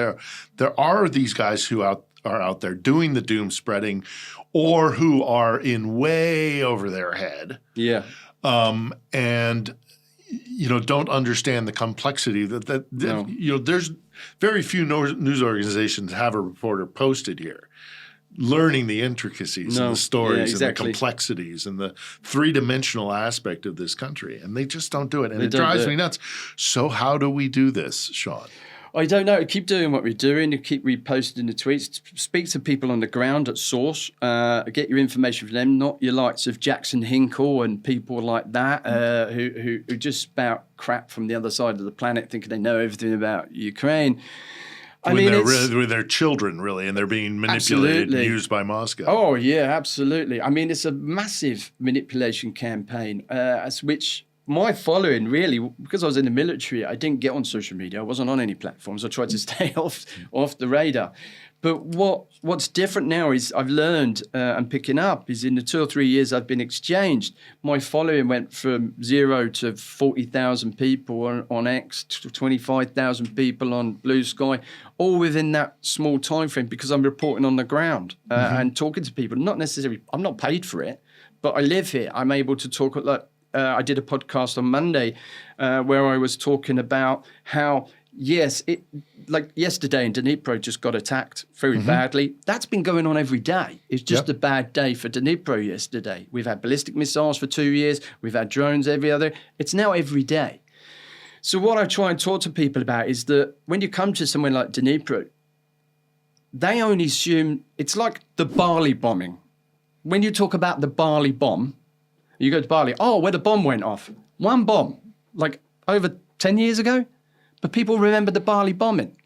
[SPEAKER 2] there are these guys who are out there doing the doom spreading, or who are in way over their head. Yeah. And don't understand the complexity that there's very few news organizations have a reporter posted here learning the intricacies and the stories and the complexities and the three-dimensional aspect of this country. And they just don't do it. And it drives me nuts. So how do we do this, Shaun?
[SPEAKER 1] I don't know. Keep doing what we're doing. Keep reposting the tweets. Speak to people on the ground at source. Get your information from them, not your likes of Jackson Hinkle and people like that who just spout crap from the other side of the planet thinking they know everything about Ukraine.
[SPEAKER 2] With their children, really, and they're being manipulated and used by Moscow.
[SPEAKER 1] Oh, yeah, absolutely. I mean, it's a massive manipulation campaign, which my following, really, because I was in the military, I didn't get on social media. I wasn't on any platforms. I tried to stay off the radar. But what's different now is I've learned and picking up is in the 2 or 3 years I've been exchanged, my following went from 0 to 40,000 people on X, to 25,000 people on Blue Sky, all within that small time frame because I'm reporting on the ground and talking to people. Not necessarily, I'm not paid for it, but I live here. I'm able to talk. I did a podcast on Monday where I was talking about how, like yesterday in Dnipro just got attacked very badly. That's been going on every day. It's just a bad day for Dnipro yesterday. We've had ballistic missiles for 2 years. We've had drones every other. It's now every day. So what I try and talk to people about is that when you come to somewhere like Dnipro, they only assume it's like the Bali bombing. When you talk about the Bali bomb, you go to Bali, where the bomb went off. One bomb, like over 10 years ago. But people remember the Bali bombing.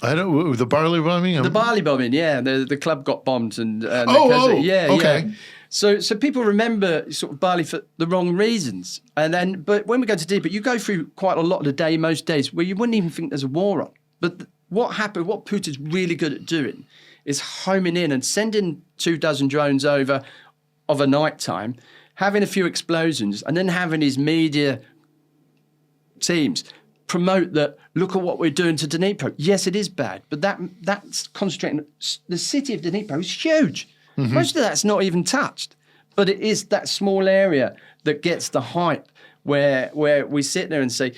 [SPEAKER 2] I don't. The Bali bombing.
[SPEAKER 1] The Bali bombing, yeah. The club got bombed, and
[SPEAKER 2] okay.
[SPEAKER 1] Yeah. So people remember sort of Bali for the wrong reasons, but when we go to Dnipro, you go through quite a lot of the day, most days, where you wouldn't even think there's a war on. But what happened? What Putin's really good at doing is homing in and sending 24 drones over of a night time, having a few explosions, and then having his media teams promote that, look at what we're doing to Dnipro. Yes, it is bad, but that's concentrating. The city of Dnipro is huge. Most of that's not even touched, but it is that small area that gets the hype where we sit there and say,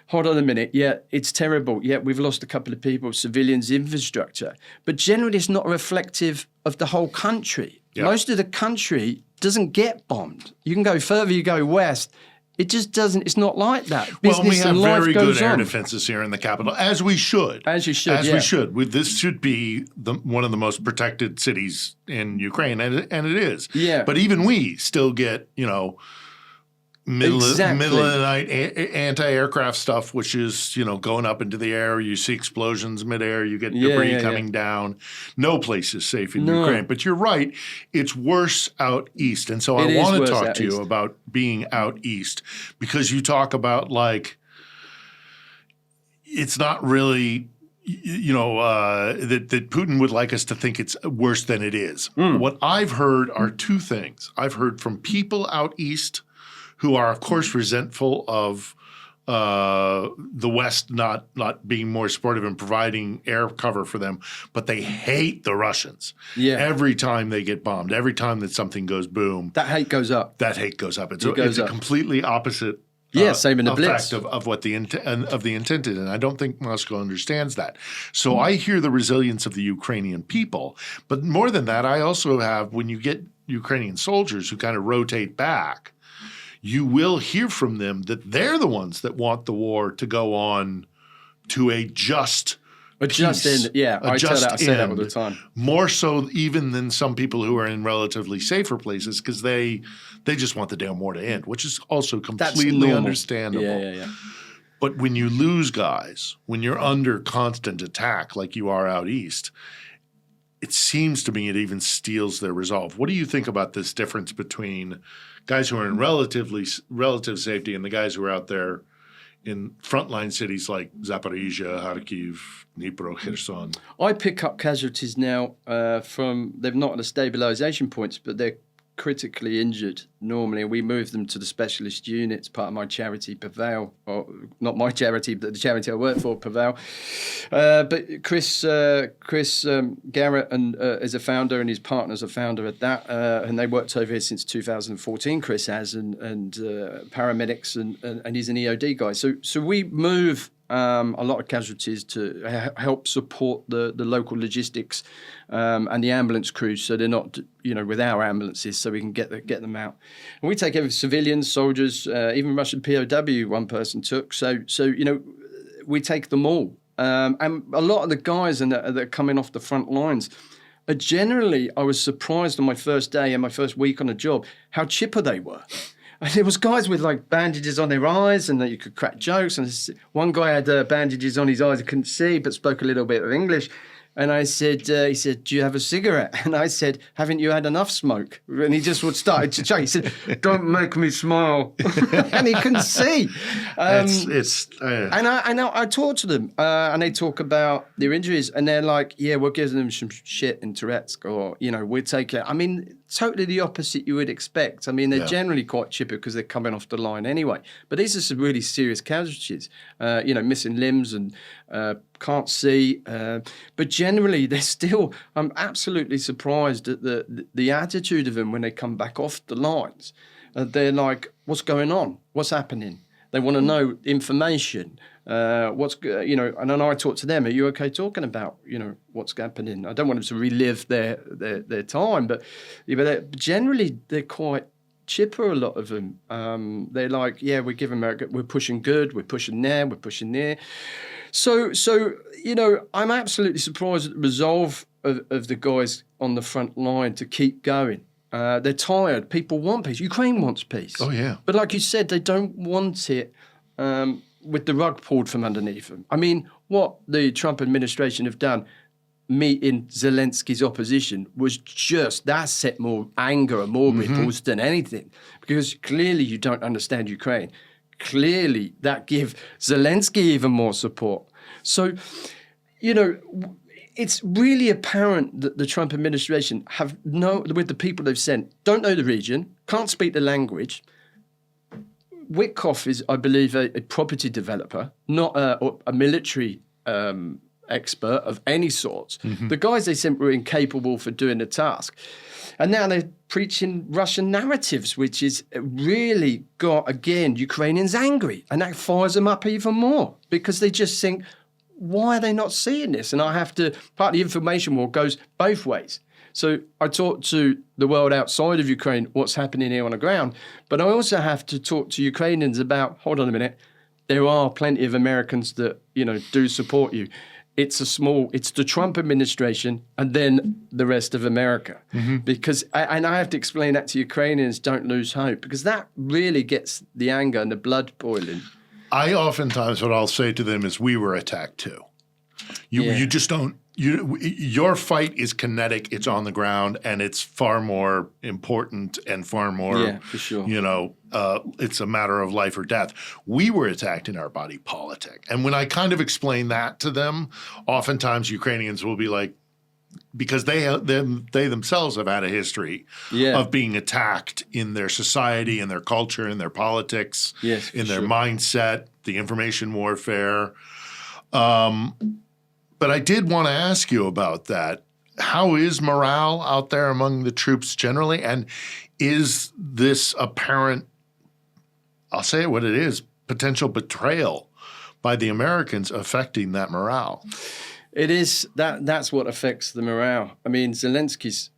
[SPEAKER 1] hold on a minute, yeah, it's terrible. Yeah, we've lost a couple of people, civilians, infrastructure. But generally, it's not reflective of the whole country.
[SPEAKER 2] Yeah.
[SPEAKER 1] Most of the country doesn't get bombed. You can go further, you go west. It just doesn't. It's not like that.
[SPEAKER 2] Well, we
[SPEAKER 1] Business
[SPEAKER 2] have
[SPEAKER 1] and life
[SPEAKER 2] very good
[SPEAKER 1] goes
[SPEAKER 2] air
[SPEAKER 1] on.
[SPEAKER 2] defenses here in the capital, as we should.
[SPEAKER 1] As you should,
[SPEAKER 2] As
[SPEAKER 1] yeah.
[SPEAKER 2] we should. This should be one of the most protected cities in Ukraine, and it is.
[SPEAKER 1] Yeah.
[SPEAKER 2] But even we still get, middle of the night anti-aircraft stuff, which is, going up into the air. You see explosions midair. You get debris coming down. No place is safe in Ukraine. But you're right. It's worse out east. And so I want to talk to you about being out east, because you talk about it's not really that Putin would like us to think it's worse than it is. What I've heard are two things. I've heard from people out east who are, of course, resentful of the West not being more supportive and providing air cover for them, but they hate the Russians. Yeah. Every time they get bombed, every time that something goes boom,
[SPEAKER 1] that hate goes up.
[SPEAKER 2] It's a completely opposite.
[SPEAKER 1] Same in the Blitz.
[SPEAKER 2] Of what the intent is, and I don't think Moscow understands that. So I hear the resilience of the Ukrainian people, but more than that, I also have, when you get Ukrainian soldiers who kind of rotate back, you will hear from them that they're the ones that want the war to go on to a just end. Yeah, I say that all the time. More so even than some people who are in relatively safer places, because they just want the damn war to end, which is also completely understandable.
[SPEAKER 1] Yeah.
[SPEAKER 2] But when you lose guys, when you're under constant attack like you are out east, it seems to me it even steals their resolve. What do you think about this difference between guys who are in relative safety and the guys who are out there in frontline cities like Zaporizhia, Kharkiv, Dnipro, Kherson?
[SPEAKER 1] I pick up casualties now from, they're not at the stabilization points, but they're critically injured normally. We move them to the specialist units, part of my charity, Prevail, or not my charity, but the charity I work for, Prevail. But Chris Garrett is a founder, and his partner's a founder at that, and they worked over here since 2014. Chris has, and paramedics, and he's an EOD guy. So we move a lot of casualties to help support the local logistics and the ambulance crews, so they're not with our ambulances, so we can get them out. And we take every civilians, soldiers, even Russian POW one person took. So we take them all. And a lot of the guys that are coming off the front lines are generally, I was surprised on my first day and my first week on the job, how chipper they were. And there was guys with bandages on their eyes, and that you could crack jokes. And one guy had bandages on his eyes, he couldn't see, but spoke a little bit of English. And I said, he said, "Do you have a cigarette?" And I said, "Haven't you had enough smoke?" And he just started to joke. He said, "Don't make me smile." And he couldn't see. And I talk to them, and they talk about their injuries, and they're like, "Yeah, we're giving them some shit in Tourette's, or we're taking." I mean, totally the opposite you would expect. I mean, they're generally quite chipper because they're coming off the line anyway. But these are some really serious casualties. Missing limbs and can't see. But generally, they're still. I'm absolutely surprised at the attitude of them when they come back off the lines. They're like, "What's going on? What's happening?" They want to know information. And then I talk to them. Are you okay talking about, what's happening? I don't want them to relive their time, but generally they're quite chipper. A lot of them. They're like, yeah, we're giving America, we're pushing good, we're pushing there, we're pushing there. So I'm absolutely surprised at the resolve of the guys on the front line to keep going. They're tired. People want peace. Ukraine wants peace.
[SPEAKER 2] Oh, yeah.
[SPEAKER 1] But like you said, they don't want it with the rug pulled from underneath them. I mean, what the Trump administration have done, meeting Zelensky's opposition, was just, that set more anger and more ripples than anything. Because clearly you don't understand Ukraine. Clearly that give Zelensky even more support. So, it's really apparent that the Trump administration with the people they've sent, don't know the region, can't speak the language. Witkoff is, I believe, a property developer, not a military expert of any sort. The guys they sent were incapable for doing the task. And now they're preaching Russian narratives, which is really got, again, Ukrainians angry. And that fires them up even more because they just think, why are they not seeing this? And part of the information war goes both ways. So I talk to the world outside of Ukraine, what's happening here on the ground, but I also have to talk to Ukrainians about, hold on a minute, there are plenty of Americans that, do support you. It's the Trump administration and then the rest of America. Because, and I have to explain that to Ukrainians, don't lose hope, because that really gets the anger and the blood boiling.
[SPEAKER 2] I oftentimes, what I'll say to them is, we were attacked too. You just don't, your fight is kinetic, it's on the ground, and it's far more important and far more,
[SPEAKER 1] for sure.
[SPEAKER 2] It's a matter of life or death. We were attacked in our body politic. And when I kind of explain that to them, oftentimes Ukrainians will be like, because they themselves have had a history of being attacked in their society, in their culture, in their politics, in their mindset, the information warfare. But I did want to ask you about that. How is morale out there among the troops generally? And is this apparent, I'll say it what it is, potential betrayal by the Americans affecting that morale?
[SPEAKER 1] It is. That's what affects the morale. I mean, Zelensky's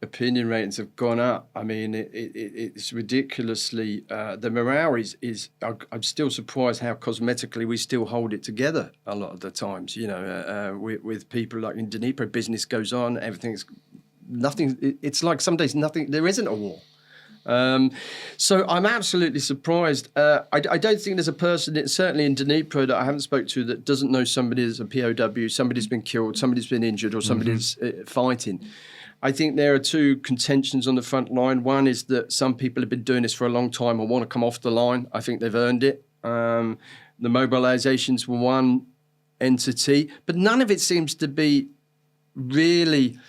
[SPEAKER 1] opinion ratings have gone up. I mean, it's ridiculously, the morale is I'm still surprised how cosmetically we still hold it together a lot of the times, with people like in Dnipro, business goes on, nothing, it's like some days there isn't a war. So I'm absolutely surprised. I don't think there's a person, certainly in Dnipro, that I haven't spoke to that doesn't know somebody is a POW, somebody's been killed, somebody's been injured, or somebody's fighting. I think there are two contentions on the front line. One is that some people have been doing this for a long time and want to come off the line. I think they've earned it. The mobilizations were one entity, but none of it seems to be really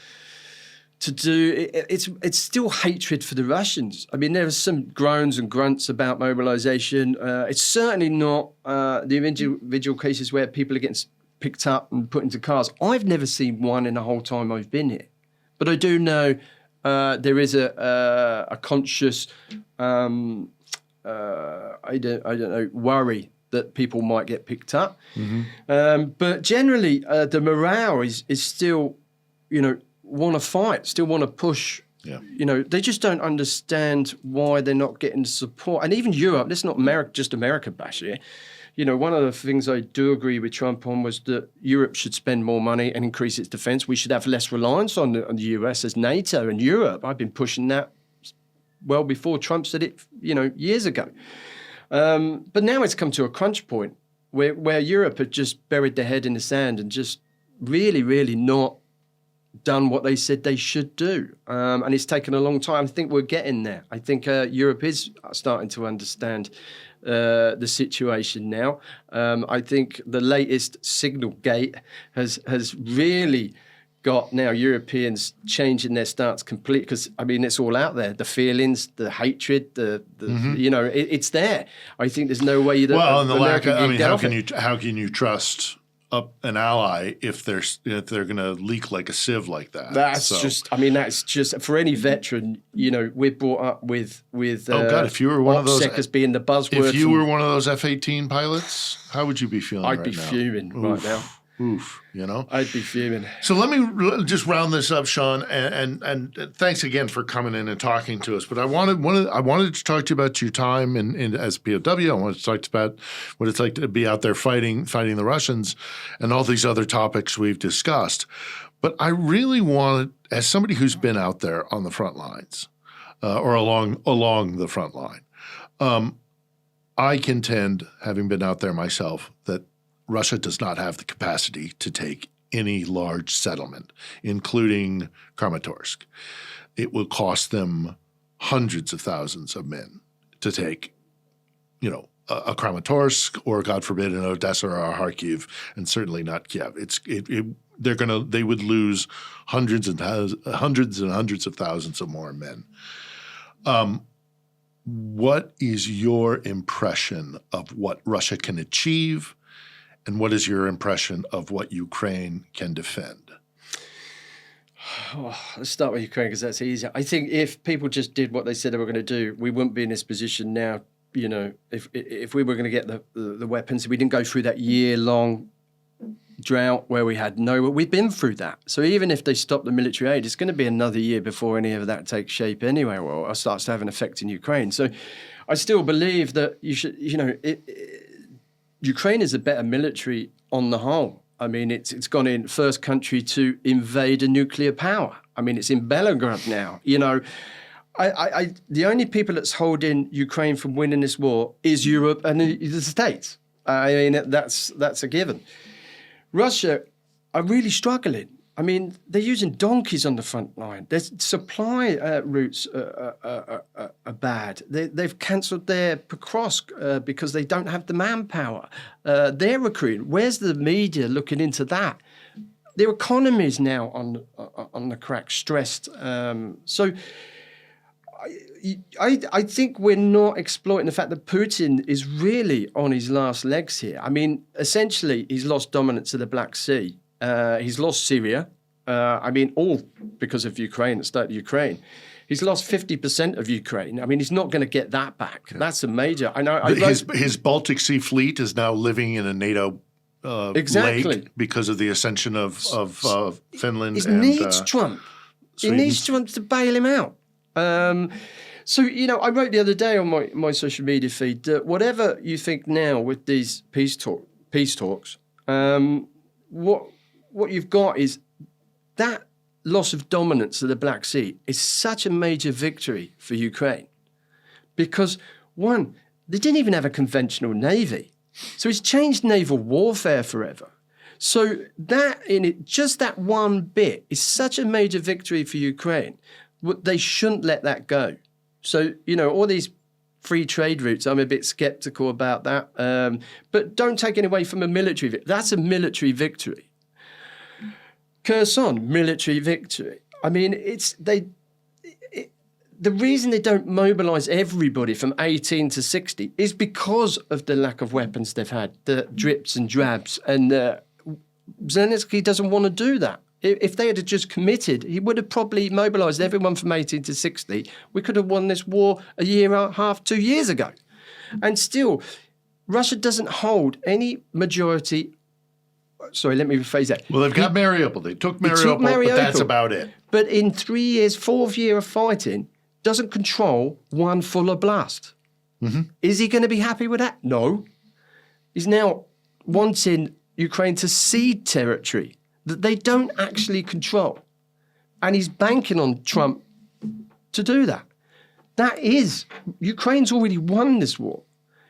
[SPEAKER 1] to do. It's still hatred for the Russians. I mean, there are some groans and grunts about mobilization. It's certainly not the individual cases where people are getting picked up and put into cars. I've never seen one in the whole time I've been here. But I do know there is a conscious, I don't know, worry that people might get picked up. But generally, the morale is still, want to fight, still want to push. They just don't understand why they're not getting support. And even Europe, this is not just America bash here. One of the things I do agree with Trump on was that Europe should spend more money and increase its defense. We should have less reliance on the US as NATO and Europe. I've been pushing that well before Trump said it, years ago. But now it's come to a crunch point where Europe had just buried their head in the sand and just really, really not done what they said they should do. And it's taken a long time. I think we're getting there. I think Europe is starting to understand the situation now. I think the latest signal gate has really got now Europeans changing their stance completely, because it's all out there. The feelings, the hatred, it's there. I think there's no way that
[SPEAKER 2] and the lack of, how can you trust an ally if they're going to leak like a sieve like that?
[SPEAKER 1] That's just for any veteran. We're brought up with
[SPEAKER 2] oh God, if you were one of those
[SPEAKER 1] as being the buzzword.
[SPEAKER 2] If you were one of those F-18 pilots, how would you be feeling?
[SPEAKER 1] I'd be fuming right now.
[SPEAKER 2] I'd
[SPEAKER 1] be fuming.
[SPEAKER 2] So let me just round this up, Shaun, and thanks again for coming in and talking to us. But I wanted to talk to you about your time in as POW. I wanted to talk about what it's like to be out there fighting the Russians, and all these other topics we've discussed. But I really wanted, as somebody who's been out there on the front lines, or along the front line, I contend, having been out there myself, that Russia does not have the capacity to take any large settlement, including Kramatorsk. It will cost them hundreds of thousands of men to take, a Kramatorsk, or God forbid, an Odessa or a Kharkiv, and certainly not Kiev. They would lose hundreds and hundreds of thousands of more men. What is your impression of what Russia can achieve? And what is your impression of what Ukraine can defend?
[SPEAKER 1] Oh, let's start with Ukraine because that's easier. I think if people just did what they said they were going to do, we wouldn't be in this position now. You know, if we were going to get the weapons, we didn't go through that year-long drought where we had no. We've been through that. So even if they stop the military aid, it's going to be another year before any of that takes shape anyway, or starts to have an effect in Ukraine. So I still believe that you should. You know, Ukraine is a better military on the whole. I mean, it's gone in first country to invade a nuclear power. I mean, it's in Belgrade now. You know, the only people that's holding Ukraine from winning this war is Europe and the States. I mean, that's a given. Russia are really struggling. I mean, they're using donkeys on the front line. Their supply routes are bad. They've cancelled their Pokrovsk because they don't have the manpower. They're recruiting. Where's the media looking into that? Their economy is now on the crack, stressed. So I think we're not exploiting the fact that Putin is really on his last legs here. I mean, essentially, he's lost dominance of the Black Sea. He's lost Syria. I mean, all because of Ukraine, the state of Ukraine. He's lost 50% of Ukraine. I mean, he's not going to get that back. Yeah. That's a major. I know.
[SPEAKER 2] His Baltic Sea fleet is now living in a NATO lake because of the ascension of Finland.
[SPEAKER 1] He needs Trump. Sweden. He needs Trump to bail him out. So, you know, I wrote the other day on my social media feed that whatever you think now with these peace talks, what you've got is that loss of dominance of the Black Sea is such a major victory for Ukraine because, one, they didn't even have a conventional navy. So it's changed naval warfare forever. So that in it, just that one bit is such a major victory for Ukraine. They shouldn't let that go. So, you know, all these free trade routes, I'm a bit skeptical about that. But don't take it away from a military victory. That's a military victory. Kherson, military victory. I mean, the reason they don't mobilise everybody from 18 to 60 is because of the lack of weapons they've had, the drips and drabs. And Zelensky doesn't want to do that. If they had just committed, he would have probably mobilised everyone from 18 to 60. We could have won this war a year and a half, 2 years ago. And still, Russia doesn't hold any majority. Sorry, let me rephrase that.
[SPEAKER 2] Well, they've got Mariupol. They took Mariupol, but that's about it.
[SPEAKER 1] But in 3 years, fourth year of fighting, doesn't control one full oblast. Mm-hmm. Is he going to be happy with that? No. He's now wanting Ukraine to cede territory that they don't actually control. And he's banking on Trump to do that. That is, Ukraine's already won this war.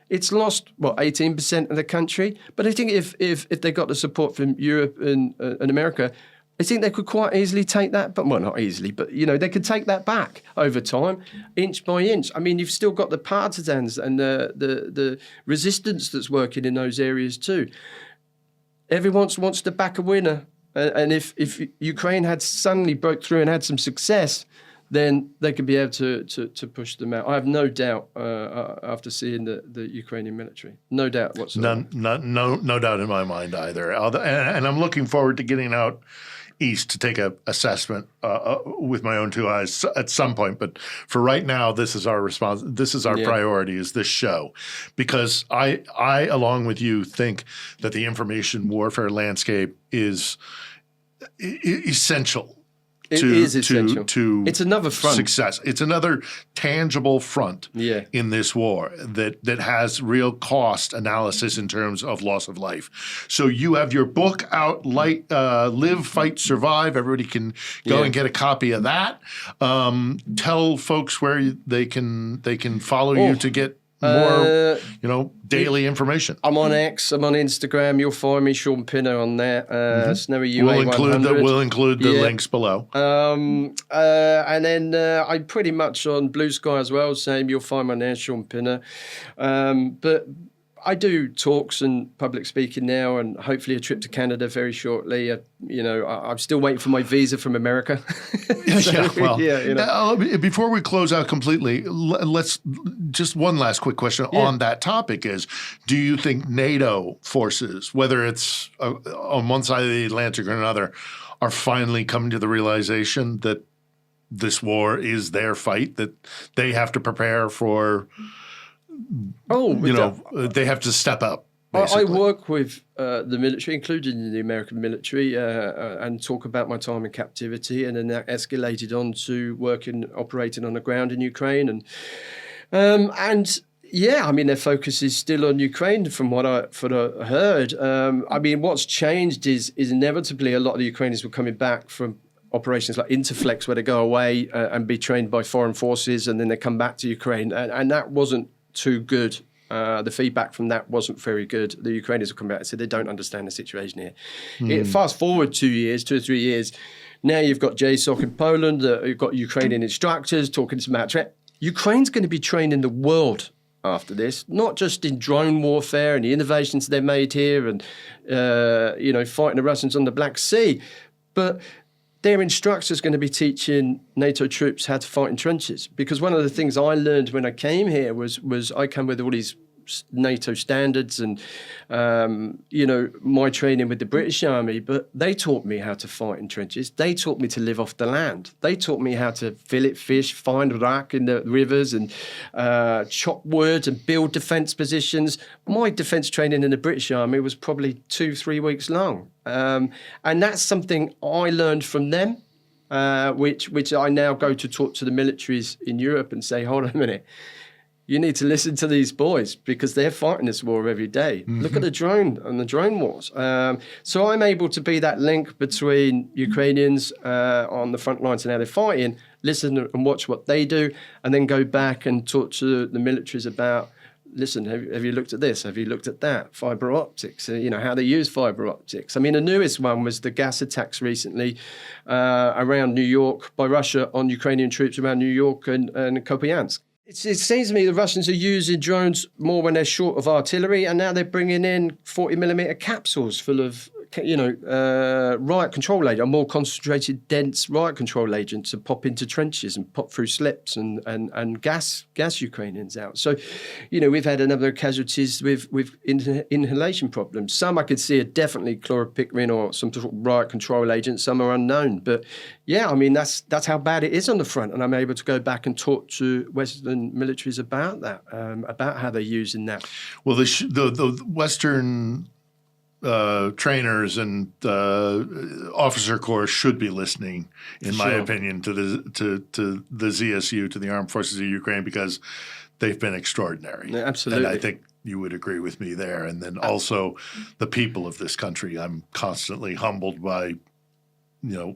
[SPEAKER 1] It's lost, 18% of the country. But I think if they got the support from Europe and America, I think they could quite easily take that, but not easily, but, you know, they could take that back over time, inch by inch. I mean, you've still got the partisans and the resistance that's working in those areas too. Everyone wants to back a winner. And if Ukraine had suddenly broke through and had some success, then they could be able to push them out. I have no doubt after seeing the Ukrainian military. No doubt whatsoever.
[SPEAKER 2] No doubt in my mind either. And I'm looking forward to getting out east to take a assessment with my own two eyes at some point. But for right now, this is our response. This is our priority, is this show. Because I, along with you, think that the information warfare landscape is essential.
[SPEAKER 1] It is essential. It's another front.
[SPEAKER 2] Success. It's another tangible front in this war that has real cost analysis in terms of loss of life. So you have your book out, Live, Fight, Survive. Everybody can go and get a copy of that. Tell folks where they can follow you to get more, daily information.
[SPEAKER 1] I'm on X. I'm on Instagram. You'll find me, Shaun Pinter, on there. Snowy UA 100.
[SPEAKER 2] We'll include the links below.
[SPEAKER 1] And then I'm pretty much on Blue Sky as well. Same. You'll find my name, Shaun Pinter. But I do talks and public speaking now, and hopefully a trip to Canada very shortly. I'm still waiting for my visa from America.
[SPEAKER 2] Before we close out completely, let's just one last quick question on that topic is, do you think NATO forces, whether it's on one side of the Atlantic or another, are finally coming to the realization that this war is their fight, that they have to prepare for, they have to step up?
[SPEAKER 1] I work with the military, including the American military, and talk about my time in captivity, and then that escalated on to operating on the ground in Ukraine, their focus is still on Ukraine from what I heard. What's changed is inevitably a lot of the Ukrainians were coming back from operations like Interflex, where they go away and be trained by foreign forces, and then they come back to Ukraine, and that wasn't too good. The feedback from that wasn't very good. The Ukrainians will come back and say they don't understand the situation here. Fast forward 2 or 3 years, now you've got JSOC in Poland, you've got Ukrainian instructors talking to Matra. Ukraine's going to be training the world after this, not just in drone warfare and the innovations they've made here and, fighting the Russians on the Black Sea, but their instructor's going to be teaching NATO troops how to fight in trenches. Because one of the things I learned when I came here was I come with all these NATO standards and, my training with the British Army, but they taught me how to fight in trenches. They taught me to live off the land. They taught me how to fillet fish, find rock in the rivers and chop wood and build defence positions. My defence training in the British Army was probably 2-3 weeks long. And that's something I learned from them, which I now go to talk to the militaries in Europe and say, hold on a minute. You need to listen to these boys because they're fighting this war every day. Mm-hmm. Look at the drone and the drone wars. So I'm able to be that link between Ukrainians on the front lines and how they're fighting, listen and watch what they do, and then go back and talk to the militaries about, listen, have you looked at this? Have you looked at that? Fiber optics, how they use fiber optics. The newest one was the gas attacks recently around New York by Russia on Ukrainian troops around New York and Kupiansk. It seems to me the Russians are using drones more when they're short of artillery, and now they're bringing in 40mm capsules full of, riot control agent, a more concentrated, dense riot control agent to pop into trenches and pop through slips and gas Ukrainians out. So, we've had a number of casualties with inhalation problems. Some I could see are definitely chloropicrin or some sort of riot control agent. Some are unknown. But that's how bad it is on the front. And I'm able to go back and talk to Western militaries about that, about how they're using that.
[SPEAKER 2] Well, the Western trainers and officer corps should be listening, in my opinion, to the ZSU, to the Armed Forces of Ukraine, because they've been extraordinary.
[SPEAKER 1] Yeah, absolutely.
[SPEAKER 2] And I think you would agree with me there. And then also the people of this country. I'm constantly humbled by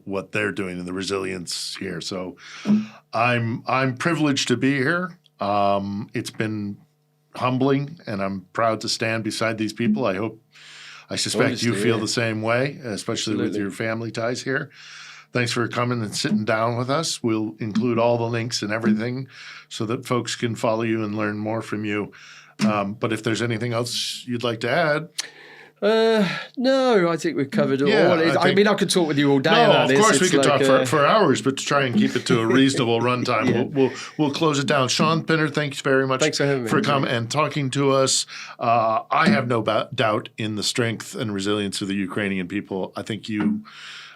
[SPEAKER 2] what they're doing and the resilience here. So I'm privileged to be here. It's been humbling, and I'm proud to stand beside these people. I suspect you feel the same way, especially with your family ties here. Thanks for coming and sitting down with us. We'll include all the links and everything so that folks can follow you and learn more from you. But if there's anything else you'd like to add.
[SPEAKER 1] No, I think we've covered it all. I could talk with you all day about this.
[SPEAKER 2] Of course, we could talk for hours, but to try and keep it to a reasonable runtime, we'll close it down. Shaun Pinter, thanks very much for coming and talking to us. I have no doubt in the strength and resilience of the Ukrainian people. I think you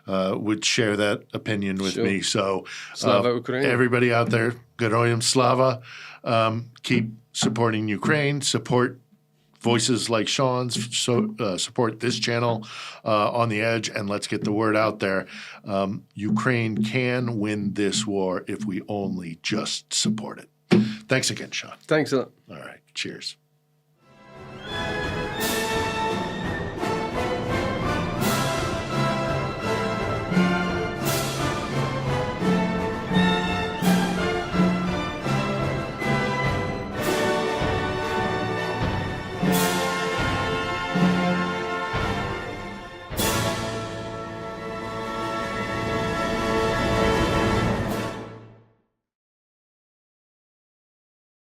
[SPEAKER 2] would share that opinion with me. So everybody out there, Geroyam Slava, keep supporting Ukraine, support voices like Shaun's, support this channel on the Edge, and let's get the word out there. Ukraine can win this war if we only just support it. Thanks again, Shaun.
[SPEAKER 1] Thanks a lot.
[SPEAKER 2] All right. Cheers.